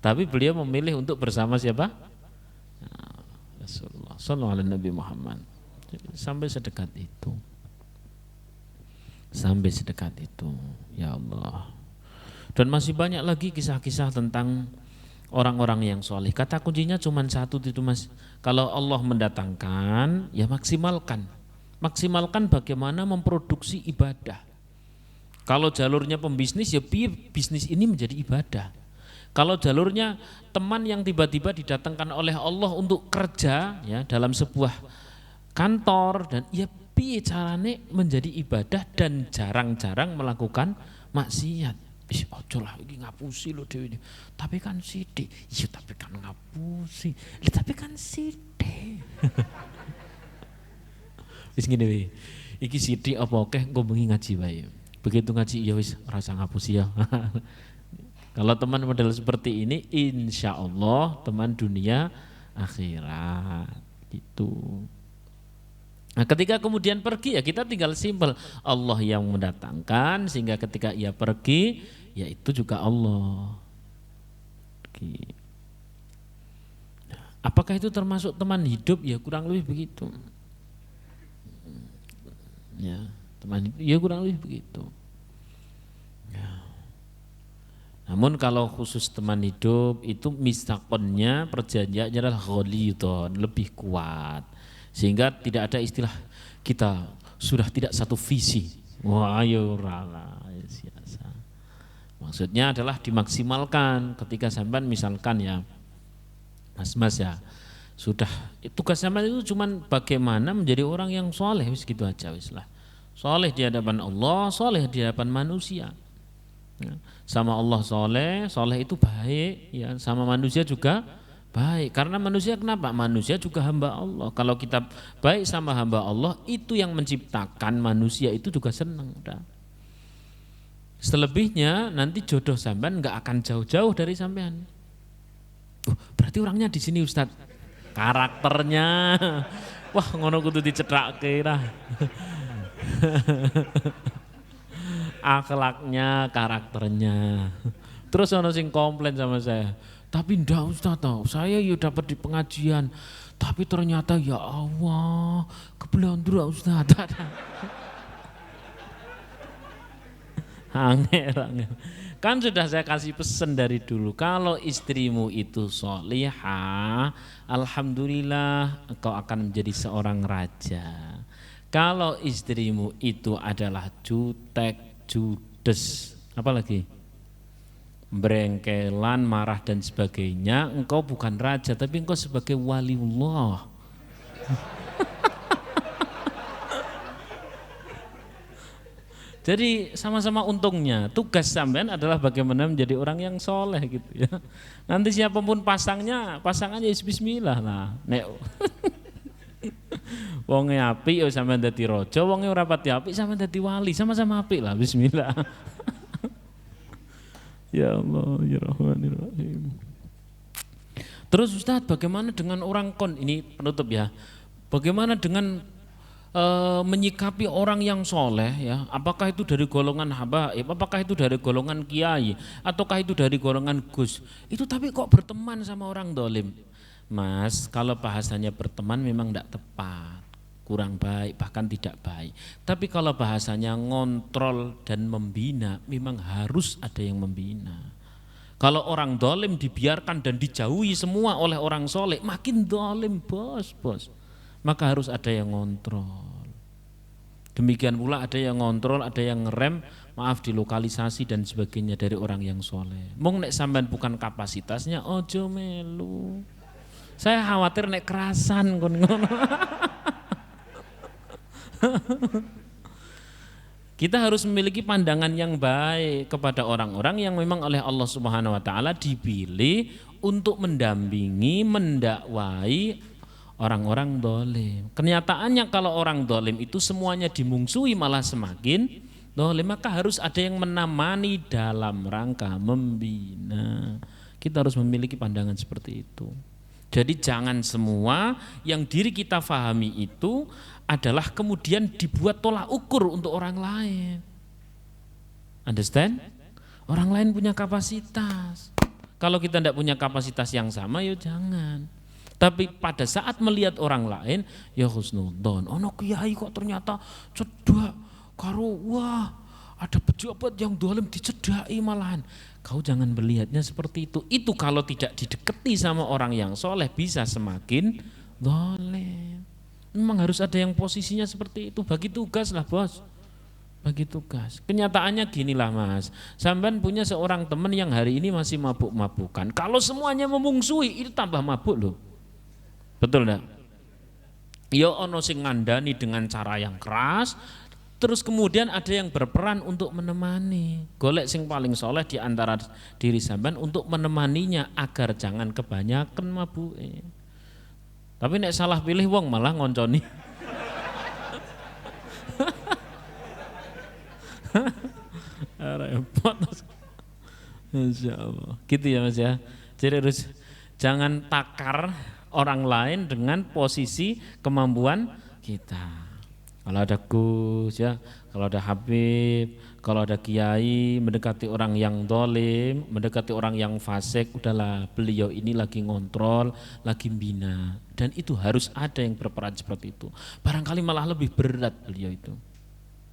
Tapi beliau memilih untuk bersama siapa? Rasulullah sallallahu alaihi Nabi Muhammad. Sampai sedekat itu. Sampai sedekat itu. Ya Allah. Dan masih banyak lagi kisah-kisah tentang orang-orang yang soleh. Kata kuncinya cuma satu itu Mas. Kalau Allah mendatangkan, ya maksimalkan. Maksimalkan bagaimana memproduksi ibadah. Kalau jalurnya pembisnis, ya bisnis ini menjadi ibadah. Kalau jalurnya teman yang tiba-tiba didatangkan oleh Allah untuk kerja ya dalam sebuah kantor dan ya piye carane menjadi ibadah dan jarang-jarang melakukan maksiat. Ojo lah iki ngapusi lho dhewe ini. Tapi kan sithik. Iya tapi kan ngapusi. Tapi kan sithik. Wis ngene wae. Iki sithik apa akeh engko bengi ngaji wae. Begitu ngaji ya wis rasa ngapusi ya. Kalau teman model seperti ini insya Allah teman dunia akhirat gitu. Nah ketika kemudian pergi ya kita tinggal simpel. Allah yang mendatangkan sehingga ketika ia pergi ya itu juga Allah. Apakah itu termasuk teman hidup? Ya kurang lebih begitu. Ya teman hidup ya kurang lebih begitu. Ya. Namun kalau khusus teman hidup itu misakonnya perjanjiannya adalah ghalidhon, lebih kuat. Sehingga tidak ada istilah kita sudah tidak satu visi. Wah ayo rala biasa. Maksudnya adalah dimaksimalkan ketika sampean misalkan ya Mas ya sudah tugas sampean itu cuman bagaimana menjadi orang yang soleh wis gitu aja wis lah. Soleh di hadapan Allah, soleh di hadapan manusia. Ya, sama Allah soleh itu baik ya, sama manusia juga baik. Karena manusia kenapa? Manusia juga hamba Allah. Kalau kita baik sama hamba Allah, itu yang menciptakan manusia itu juga senang. Udah. Selebihnya nanti jodoh sampean nggak akan jauh-jauh dari sampean. Berarti orangnya di sini Ustadz. Karakternya, wah ngono kudu dicetrakke lah. Akhlaknya, karakternya. Terus ono sing komplain sama saya. Tapi ndak Ustaz tahu, saya ya dapat di pengajian. Tapi ternyata ya Allah, keblondro Ustaz. Angel. Kan sudah saya kasih pesan dari dulu. Kalau istrimu itu solihah, alhamdulillah engkau akan menjadi seorang raja. Kalau istrimu itu adalah jutek, judes, apa lagi? Berengkelan, marah dan sebagainya, engkau bukan raja tapi engkau sebagai waliullah. Jadi sama-sama untungnya. Tugas sampean adalah bagaimana menjadi orang yang soleh gitu ya. Nanti siapapun pasangannya bismillah lah. Nek wonge apik ya sampean dadi raja, wonge ora pati apik sampean dadi wali, sama-sama apik lah bismillah. Ya Allah ya Rahmanir-Rahim. Terus Ustaz bagaimana dengan orang ini penutup ya. Bagaimana dengan menyikapi orang yang soleh ya, apakah itu dari golongan habaib, apakah itu dari golongan kiai, ataukah itu dari golongan gus, itu tapi kok berteman sama orang dolim. Mas, kalau bahasanya berteman memang tidak tepat, kurang baik, bahkan tidak baik. Tapi kalau bahasanya ngontrol dan membina, memang harus ada yang membina. Kalau orang dolim dibiarkan dan dijauhi semua oleh orang soleh, makin dolim bos. Maka harus ada yang ngontrol. Demikian pula ada yang ngontrol, ada yang ngerem, maaf dilokalisasi dan sebagainya dari orang yang soleh. Mung nek sampean bukan kapasitasnya, ojo melu. Saya khawatir nek kerasan kon ngono. Kita harus memiliki pandangan yang baik kepada orang-orang yang memang oleh Allah Subhanahu wa taala dipilih untuk mendampingi, mendakwai orang-orang dolim. Kenyataannya kalau orang dolim itu semuanya dimungsuhi malah semakin dolim, maka harus ada yang menemani dalam rangka membina. Kita harus memiliki pandangan seperti itu. Jadi jangan semua yang diri kita fahami itu adalah kemudian dibuat tolak ukur untuk orang lain. Understand? Orang lain punya kapasitas. Kalau kita tidak punya kapasitas yang sama, ya jangan. Tapi pada saat melihat orang lain, ya husnudzon. Ono kiai kok ternyata cedak karo wah ada pejabat yang dolim dicedai malahan. Kau jangan melihatnya seperti itu. Itu kalau tidak didekati sama orang yang soleh bisa semakin dolim. Memang harus ada yang posisinya seperti itu. Bagi tugas lah bos. Bagi tugas. Kenyataannya ginilah mas. Sampean punya seorang teman yang hari ini masih mabuk-mabukan. Kalau semuanya memungsuhi itu tambah mabuk loh. Betul enggak? Ya ono sing ngandani dengan cara yang keras. Terus kemudian ada yang berperan untuk menemani. Golek sing paling soleh di antara diri sampean untuk menemaninya agar jangan kebanyakan mabuke. Tapi nek salah pilih wong malah ngonconi. Repot. Insya Allah. Gitu ya mas ya. Jadi harus jangan takar orang lain dengan posisi kemampuan kita. Kalau ada Gus ya, kalau ada Habib, kalau ada Kiai mendekati orang yang dolim, mendekati orang yang fasik, udahlah beliau ini lagi ngontrol, lagi bina. Dan itu harus ada yang berperan seperti itu. Barangkali malah lebih berat beliau itu.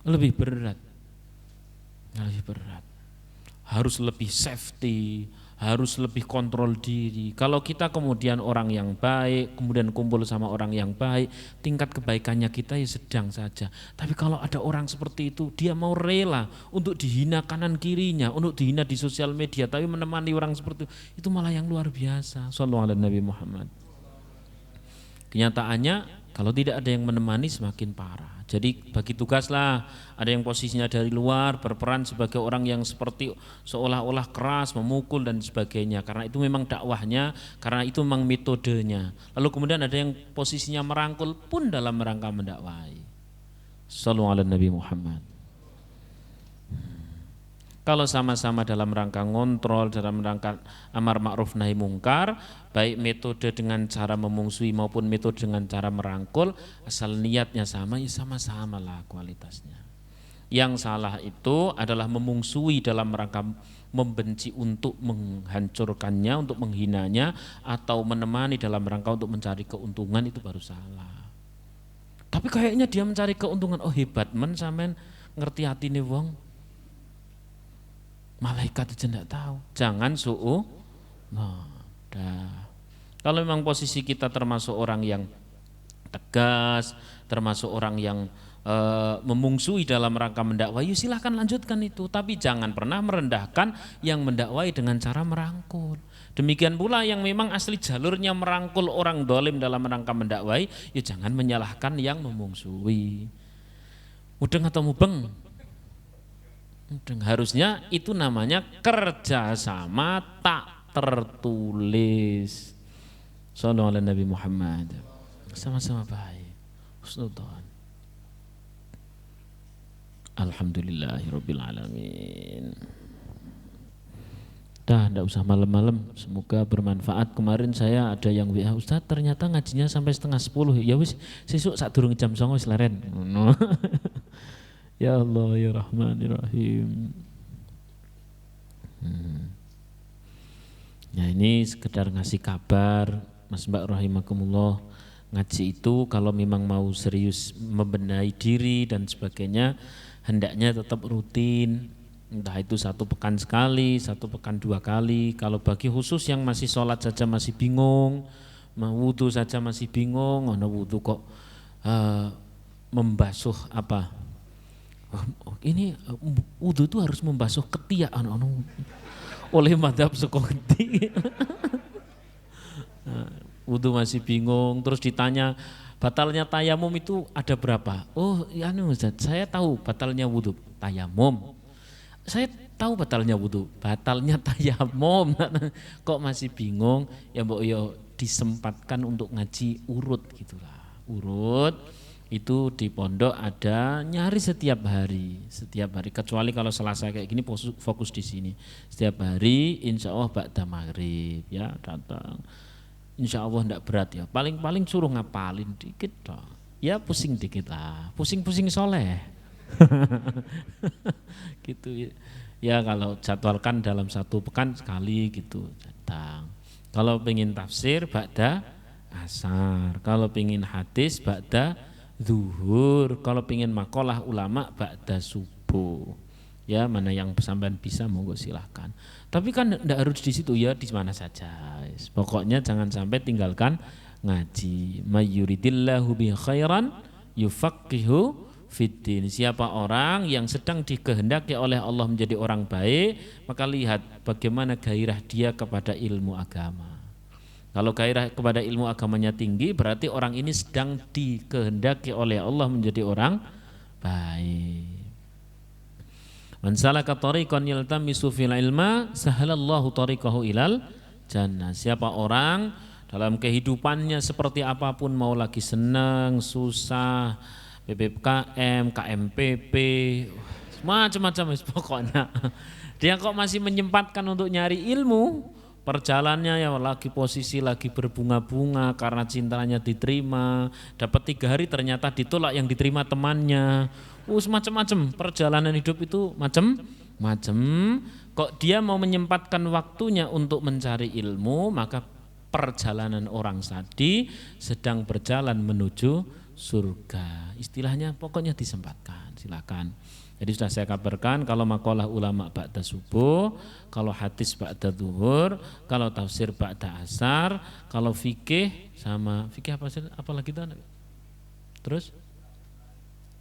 Lebih berat. Lebih berat. Harus lebih safety, harus lebih kontrol diri. Kalau kita kemudian orang yang baik, kemudian kumpul sama orang yang baik, tingkat kebaikannya kita ya sedang saja. Tapi kalau ada orang seperti itu, dia mau rela untuk dihina kanan kirinya, untuk dihina di sosial media, tapi menemani orang seperti itu malah yang luar biasa. Shallallahu alaihi Nabi Muhammad. Kenyataannya kalau tidak ada yang menemani semakin parah. Jadi bagi tugaslah, ada yang posisinya dari luar berperan sebagai orang yang seperti seolah-olah keras, memukul dan sebagainya. Karena itu memang dakwahnya, karena itu memang metodenya. Lalu kemudian ada yang posisinya merangkul pun dalam rangka mendakwai. Sallallahu alaihi Nabi Muhammad. Kalau sama-sama dalam rangka ngontrol, dalam rangka amar ma'ruf nahi mungkar, baik metode dengan cara memungsuhi maupun metode dengan cara merangkul, asal niatnya sama, ya sama-sama lah kualitasnya. Yang salah itu adalah memungsuhi dalam rangka membenci untuk menghancurkannya, untuk menghinanya, atau menemani dalam rangka untuk mencari keuntungan, itu baru salah. Tapi kayaknya dia mencari keuntungan, oh hebat men sampean ngerti hatine wong. Malaikat aja enggak tahu. Jangan Kalau memang posisi kita termasuk orang yang tegas, termasuk orang yang memungsuhi dalam rangka mendakwai, silahkan lanjutkan itu. Tapi jangan pernah merendahkan yang mendakwai dengan cara merangkul. Demikian pula yang memang asli jalurnya merangkul orang dolim dalam rangka mendakwai, ya jangan menyalahkan yang memungsuhi. Mudeng atau mubeng? Harusnya itu namanya kerjasama tak tertulis. Sallallahu alaihi Nabi Muhammad. Sama-sama baik. Husnudzon. Alhamdulillahirabbil alamin. Dah, enggak usah malam-malam. Semoga bermanfaat. Kemarin saya ada yang WA, Ustaz ternyata ngajinya sampai 9:30. Ya wis, sesuk sadurunge jam 09.00 wis leren. Ngono. Ya Allah ya Rahmanir-Rahim. Ya ini sekedar ngasih kabar Mas Mbak rahimakumullah. Ngaji itu kalau memang mau serius membenahi diri dan sebagainya, hendaknya tetap rutin. Entah itu 1 pekan sekali, 1 pekan 2 kali. Kalau bagi khusus yang masih sholat saja masih bingung, mau wudu saja masih bingung, ono wudu kok membasuh apa? Ini wudu itu harus membasuh ketiak oleh madhab Sukohti. Wudu masih bingung, terus ditanya batalnya tayamum itu ada berapa? Oh, ya Ustaz, saya tahu batalnya wudu tayamum. Saya tahu batalnya wudu, batalnya tayamum. Kok masih bingung? Ya mbok yo disempatkan untuk ngaji urut gitulah. Urut itu di pondok ada nyaris setiap hari kecuali kalau Selasa kayak gini fokus di sini. Setiap hari insya Allah ba'da maghrib ya datang. Insya Allah enggak berat ya, paling suruh ngapalin dikit toh. Ya pusing dikit lah, pusing-pusing soleh. Gitu ya, kalau jadwalkan dalam 1 pekan sekali gitu datang. Kalau pengen tafsir ba'da asar, kalau pengen hadis ba'da zuhur, kalau pengen makalah ulama ba'da subuh. Ya, mana yang sampean bisa monggo silahkan. Tapi kan tidak harus di situ ya, di mana saja. Pokoknya jangan sampai tinggalkan ngaji. Mayyuridillahu bi khairan yufaqihu fiddin. Siapa orang yang sedang dikehendaki oleh Allah menjadi orang baik, maka lihat bagaimana gairah dia kepada ilmu agama. Kalau gairah kepada ilmu agamanya tinggi, berarti orang ini sedang dikehendaki oleh Allah menjadi orang baik. Man salaka tariqan yaltamisu fil ilma sahalallahu tariqahu ilal jannah. Siapa orang dalam kehidupannya seperti apapun, mau lagi senang, susah, PPKM, KMPP, macam-macam pokoknya. Dia kok masih menyempatkan untuk nyari ilmu, perjalanannya ya lagi posisi lagi berbunga-bunga karena cintanya diterima, dapat 3 hari ternyata ditolak yang diterima temannya. Macam-macam perjalanan hidup itu macam-macam. Kok dia mau menyempatkan waktunya untuk mencari ilmu, maka perjalanan orang tadi sedang berjalan menuju surga. Istilahnya pokoknya disempatkan, silakan. Jadi sudah saya kabarkan, kalau makalah ulama ba'da subuh, kalau hadis ba'da zuhur, kalau tafsir ba'da asar, kalau fikih sama fikih apa lagi itu? Terus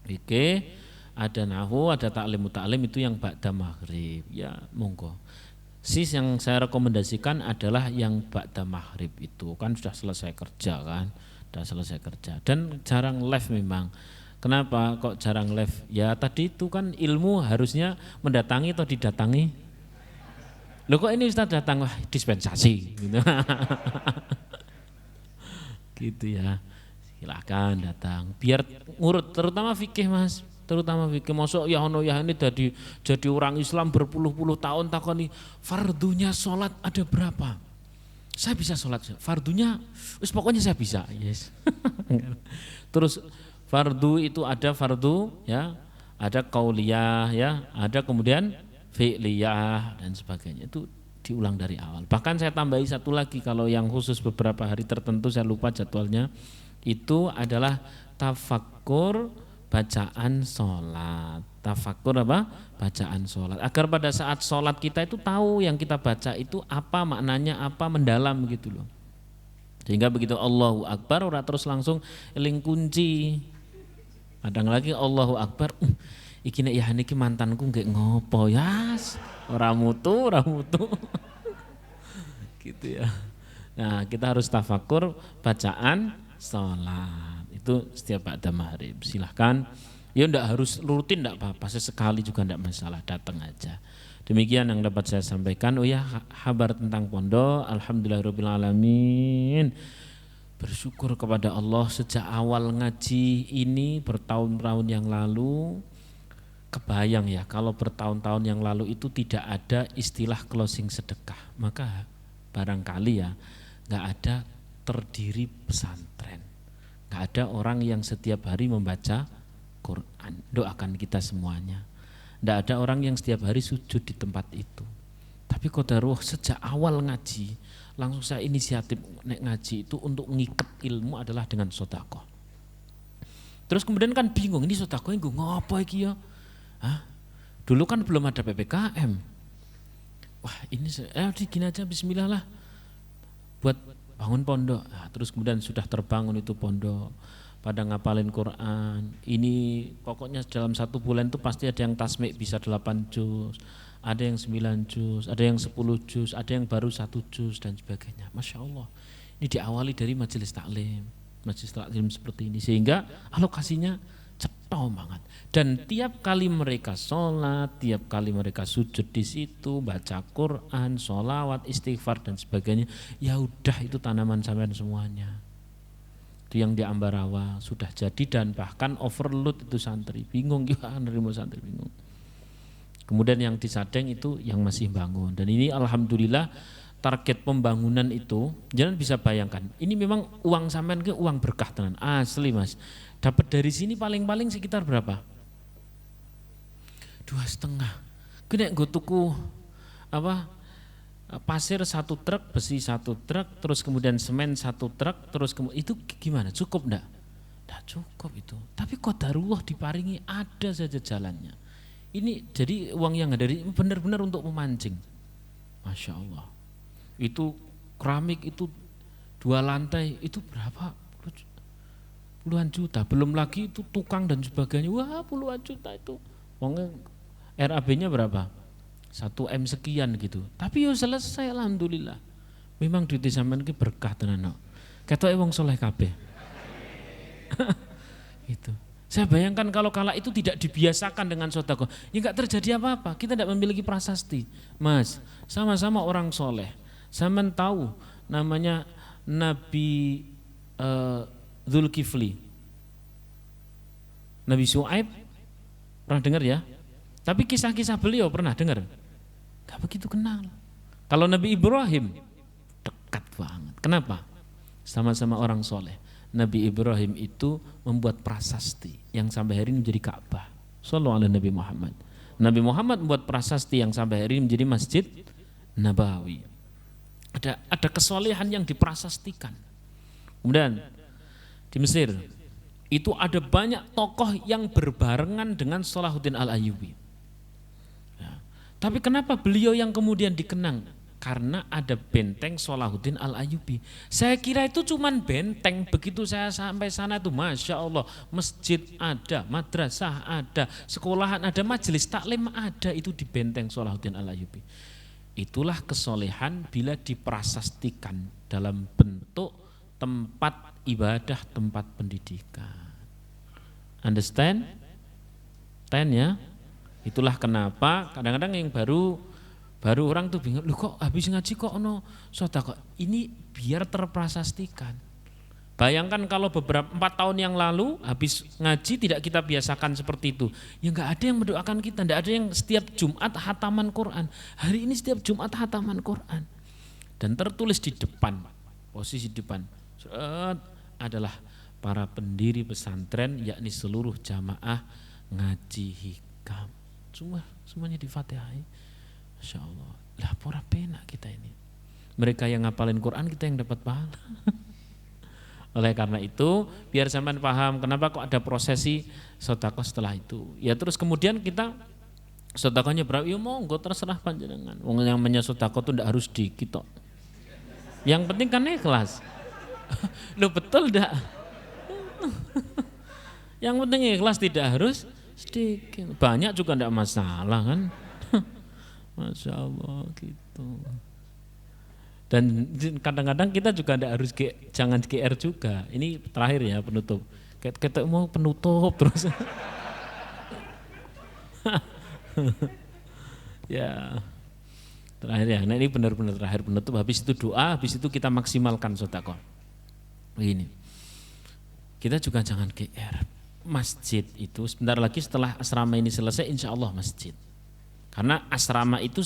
fikih, ada nahwu, ada ta'lim itu yang ba'da maghrib. Ya monggo. Yang saya rekomendasikan adalah yang ba'da maghrib itu kan sudah selesai kerja kan, sudah selesai kerja dan jarang live memang. Kenapa kok jarang live? Ya tadi itu kan ilmu harusnya mendatangi atau didatangi. Loh kok ini Ustaz datang, wah dispensasi gitu. Gitu ya. Silahkan datang biar ngurut, terutama fikih Mas, terutama fikih. Mosok ya ono ya ini jadi orang Islam berpuluh-puluh tahun takoni fardunya sholat ada berapa? Saya bisa sholat, fardunya pokoknya saya bisa, yes. Terus fardu itu ada fardu ya, ada qauliyah ya, ada kemudian fi'liyah dan sebagainya. Itu diulang dari awal. Bahkan saya tambahi satu lagi, kalau yang khusus beberapa hari tertentu saya lupa jadwalnya, itu adalah tafakkur bacaan sholat. Tafakkur apa? Bacaan sholat. Agar pada saat sholat kita itu tahu yang kita baca itu apa maknanya, apa mendalam gitu loh. Sehingga begitu Allahu Akbar ora terus langsung eling kunci. Kadang lagi Allahu Akbar, iki nek ya niki mantanku nggih ngopo ya. Ora mutu. Gitu ya. Nah, kita harus tafakkur bacaan sholat itu setiap ba'da maghrib. Silahkan, ya enggak harus rutin, enggak apa-apa, sesekali juga enggak masalah, datang aja. Demikian yang dapat saya sampaikan. Oh ya, kabar tentang pondok, alhamdulillahirabbil alamin. Bersyukur kepada Allah sejak awal ngaji ini bertahun-tahun yang lalu, kebayang ya kalau bertahun-tahun yang lalu itu tidak ada istilah closing sedekah, maka barangkali ya enggak ada terdiri pesantren, nggak ada orang yang setiap hari membaca Quran. Doakan kita semuanya. Nggak ada orang yang setiap hari sujud di tempat itu. Tapi qadarullah sejak awal ngaji, langsung saya inisiatif ngaji itu untuk ngikat ilmu adalah dengan sedekah. Terus kemudian kan bingung, ini sedekah gue ngopo iki ya? Hah? Dulu kan belum ada PPKM. Wah ini gini aja, bismillah lah buat bangun pondok. Nah, terus kemudian sudah terbangun itu pondok, pada ngapalin Quran. Ini pokoknya dalam 1 bulan itu pasti ada yang tasmik bisa 8 juz, ada yang 9 juz, ada yang 10 juz, ada yang baru 1 juz dan sebagainya. Masya Allah, Ini diawali dari majelis taklim seperti ini, sehingga alokasinya cetha banget. Dan tiap kali mereka sholat, tiap kali mereka sujud di situ, baca Quran, sholawat, istighfar dan sebagainya, ya udah itu tanaman sampean semuanya. Itu yang di Ambarawa sudah jadi dan bahkan overload itu santri, bingung gimana nerima santri, bingung. Kemudian yang di Sadeng itu yang masih bangun, dan ini alhamdulillah target pembangunan itu jangan bisa bayangkan. Ini memang uang sampean ke uang berkah tenan, asli Mas. Dapat dari sini paling-paling sekitar berapa? 2,5. Kena gue tuku apa? Pasir 1 truk, besi 1 truk, terus kemudian semen 1 truk, terus itu gimana? Cukup enggak? Enggak cukup itu. Tapi qadarullah diparingi ada saja jalannya. Ini jadi uang yang dari benar-benar untuk memancing. Masya Allah. Itu keramik itu 2 lantai itu berapa? Puluhan juta. Belum lagi itu tukang dan sebagainya. Wah, puluhan juta itu. Uangnya RAB-nya berapa? 1 M sekian gitu. Tapi yo selesai alhamdulillah. Memang duit sampean ki berkah tenan. Ketoke wong soleh kabeh. Itu. Saya bayangkan kalau kala itu tidak dibiasakan dengan sedekah, ya enggak terjadi apa-apa. Kita tidak memiliki prasasti. Mas, sama-sama orang soleh. Sampean tahu namanya Nabi Dzulkifli. Nabi Syuaib pernah dengar ya? Tapi kisah-kisah beliau pernah dengar? Gak begitu kenal. Kalau Nabi Ibrahim dekat banget. Kenapa? Sama-sama orang soleh. Nabi Ibrahim itu membuat prasasti yang sampai hari ini menjadi Ka'bah. Shallallahu alaihi Nabi Muhammad. Nabi Muhammad membuat prasasti yang sampai hari ini menjadi Masjid Nabawi. Ada kesolehan yang diprasastikan. Kemudian di Mesir itu ada banyak tokoh yang berbarengan dengan Salahuddin Al-Ayyubi. Tapi kenapa beliau yang kemudian dikenang? Karena ada benteng Salahuddin Al-Ayyubi. Saya kira itu cuman benteng, begitu saya sampai sana itu Masya Allah, masjid ada, madrasah ada, sekolahan ada, majelis taklim ada, itu di benteng Salahuddin Al-Ayyubi. Itulah kesolehan bila diprasastikan dalam bentuk tempat ibadah, tempat pendidikan. Understand? Ya? Itulah kenapa kadang-kadang yang baru orang tuh bingung, loh kok habis ngaji kok ono sedekah. Ini biar terprasastikan. Bayangkan kalau beberapa 4 tahun yang lalu habis ngaji tidak kita biasakan seperti itu. Ya enggak ada yang mendoakan kita, enggak ada yang setiap Jumat hataman Quran. Hari ini setiap Jumat hataman Quran. Dan tertulis di depan, posisi depan adalah para pendiri pesantren, yakni seluruh jamaah ngaji hikam. Semuanya di Fatihah. Masya Allah. Lah pora penak kita ini. Mereka yang ngapalin Quran, kita yang dapat pahala. Oleh karena itu, biar sampean paham kenapa kok ada prosesi sedekah setelah itu. Ya terus kemudian kita sedekahnya berapa? Ya monggo terserah panjenengan. Wong yang sedekah itu ndak harus dikit tok. Yang penting kan ikhlas. Loh betul ndak? Yang penting ikhlas, tidak harus sedikit. Banyak juga ndak masalah kan. Masya Allah gitu. Dan kadang-kadang kita juga tidak harus jangan GR juga. Ini terakhir ya penutup. Kita mau penutup terus. Ya terakhir ya. Nah ini benar-benar terakhir penutup. Habis itu doa, habis itu kita maksimalkan sedekah. Begini. Kita juga jangan GR. Masjid itu sebentar lagi setelah asrama ini selesai, insya Allah masjid. Karena asrama itu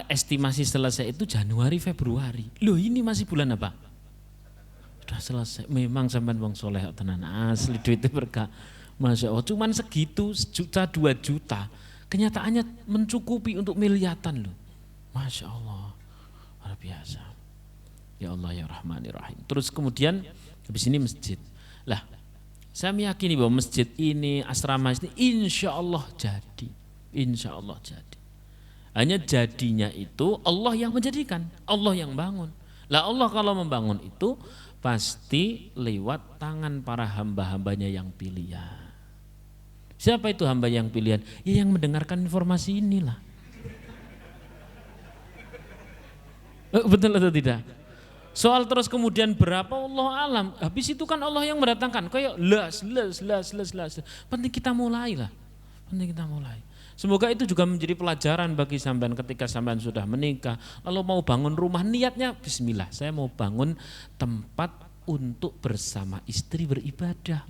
estimasi selesai itu Januari Februari. Loh ini masih bulan apa? Sudah selesai. Memang sampean wong soleh tenan, asli duitnya berkah. Masya Allah, cuman segitu, 1 juta 2 juta. Kenyataannya mencukupi untuk miliatan loh. Masya Allah, luar biasa. Ya Allah ya Rahmanir-Rahim. Terus kemudian habis ini masjid. Lah, saya meyakini bahwa masjid ini, asrama ini insya Allah jadi. Insya Allah jadi. Hanya jadinya itu Allah yang menjadikan, Allah yang bangun. Lah Allah kalau membangun itu pasti lewat tangan para hamba-hambanya yang pilihan. Siapa itu hamba yang pilihan? Ya yang mendengarkan informasi inilah. Betul atau tidak? Soal terus kemudian berapa Allah alam. Habis itu kan Allah yang mendatangkan. Kayak las. Penting kita mulai lah. Penting kita mulai. Semoga itu juga menjadi pelajaran bagi sampean ketika sampean sudah menikah. Lalu mau bangun rumah, niatnya bismillah. Saya mau bangun tempat untuk bersama istri beribadah.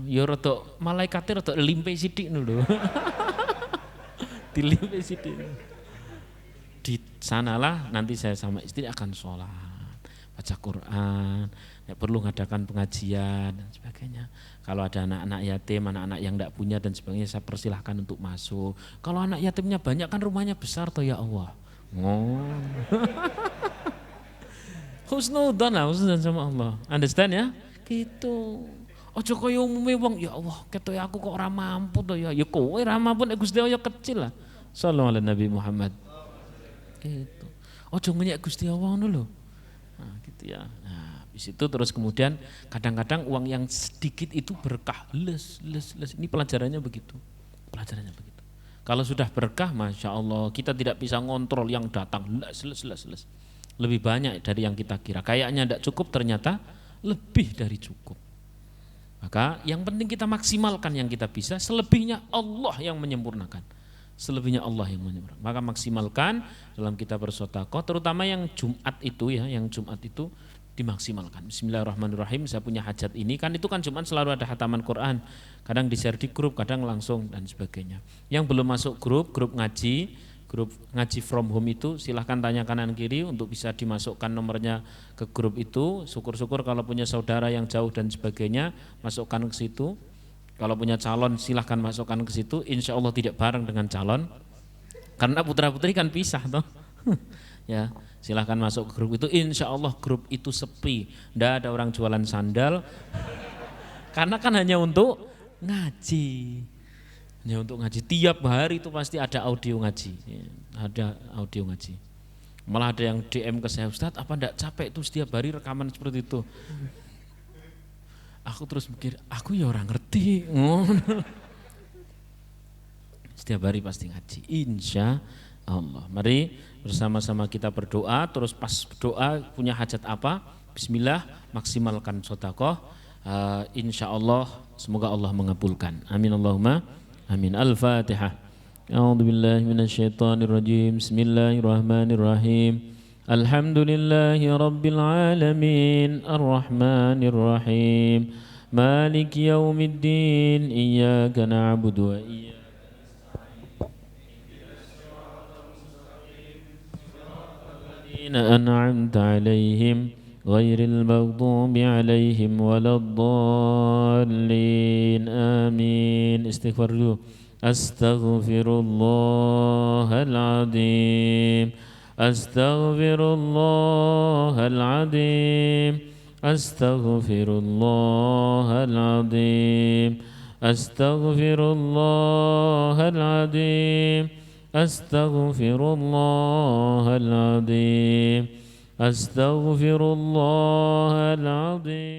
Ya rada malaikate rada limpe sithik lho. Dilimpe sithik. Di sanalah nanti saya sama istri akan sholat, baca Quran, ya perlu ngadakan pengajian dan sebagainya. Kalau ada anak-anak yatim, anak-anak yang tidak punya dan sebagainya, saya persilahkan untuk masuk. Kalau anak yatimnya banyak kan rumahnya besar toh ya Allah. Husnudzon lah, husnudzon sama Allah. Understand ya? Gitu. Ojo kaya umume wong, ya Allah, ketoke aku kok ora mampu to ya. Ya kowe ora mampu nek Gusti Allah kecil lah. Sallallahu alaihi Nabi Muhammad. Gitu. Ojo ngenyek Gusti Allah ngono lho. Nah, gitu ya. Nah, habis itu terus kemudian kadang-kadang uang yang sedikit itu berkah. Les. Ini pelajarannya begitu. Pelajarannya begitu. Kalau sudah berkah, Masya Allah, kita tidak bisa ngontrol yang datang. Les. Lebih banyak dari yang kita kira. Kayaknya tidak cukup, ternyata lebih dari cukup. Maka yang penting kita maksimalkan yang kita bisa, selebihnya Allah yang menyempurnakan. Selebihnya Allah yang menyempurnakan. Maka maksimalkan dalam kita bersedekah, terutama yang Jumat itu ya, yang Jumat itu dimaksimalkan. Bismillahirrahmanirrahim, saya punya hajat ini, kan itu kan Jumat selalu ada khataman Quran. Kadang di-share di grup, kadang langsung dan sebagainya. Yang belum masuk grup ngaji from home itu silahkan tanya kanan kiri untuk bisa dimasukkan nomornya ke grup itu. Syukur-syukur kalau punya saudara yang jauh dan sebagainya, masukkan ke situ. Kalau punya calon silahkan masukkan ke situ. Insya Allah tidak bareng dengan calon, karena putra putri kan pisah toh. Ya, silahkan masuk ke grup itu. Insya Allah grup itu sepi, tidak ada orang jualan sandal, karena kan hanya untuk ngaji. Hanya untuk ngaji. Tiap hari itu pasti ada audio ngaji. Ya, ada audio ngaji. Malah ada yang DM ke saya, Ustadz apa enggak capek itu setiap hari rekaman seperti itu. Aku terus mikir, aku ya orang ngerti. Setiap hari pasti ngaji, insya Allah. Mari bersama-sama kita berdoa. Terus pas berdoa punya hajat apa, bismillah, maksimalkan sedekah. Insya Allah semoga Allah mengabulkan. Amin Allahumma amin. Al-Fatihah. A'udzubillahi minasyaitonirrajim. Bismillahirrahmanirrahim. Alhamdulillahi Rabbil Alamin. Ar-Rahmanir-Rahim. Maliki yaumiddin. Iyyaka na'budu wa iyyaka nasta'in. An'amta 'alaihim ghairil maghdubi 'alaihim waladdallin. Amin. Istighfar dulu. Astaghfirullahal azim. Astaghfirullahal azim. Astaghfirullahal azim. Astaghfirullahal azim. Astaghfirullahal azim. Astaghfirullahal azim.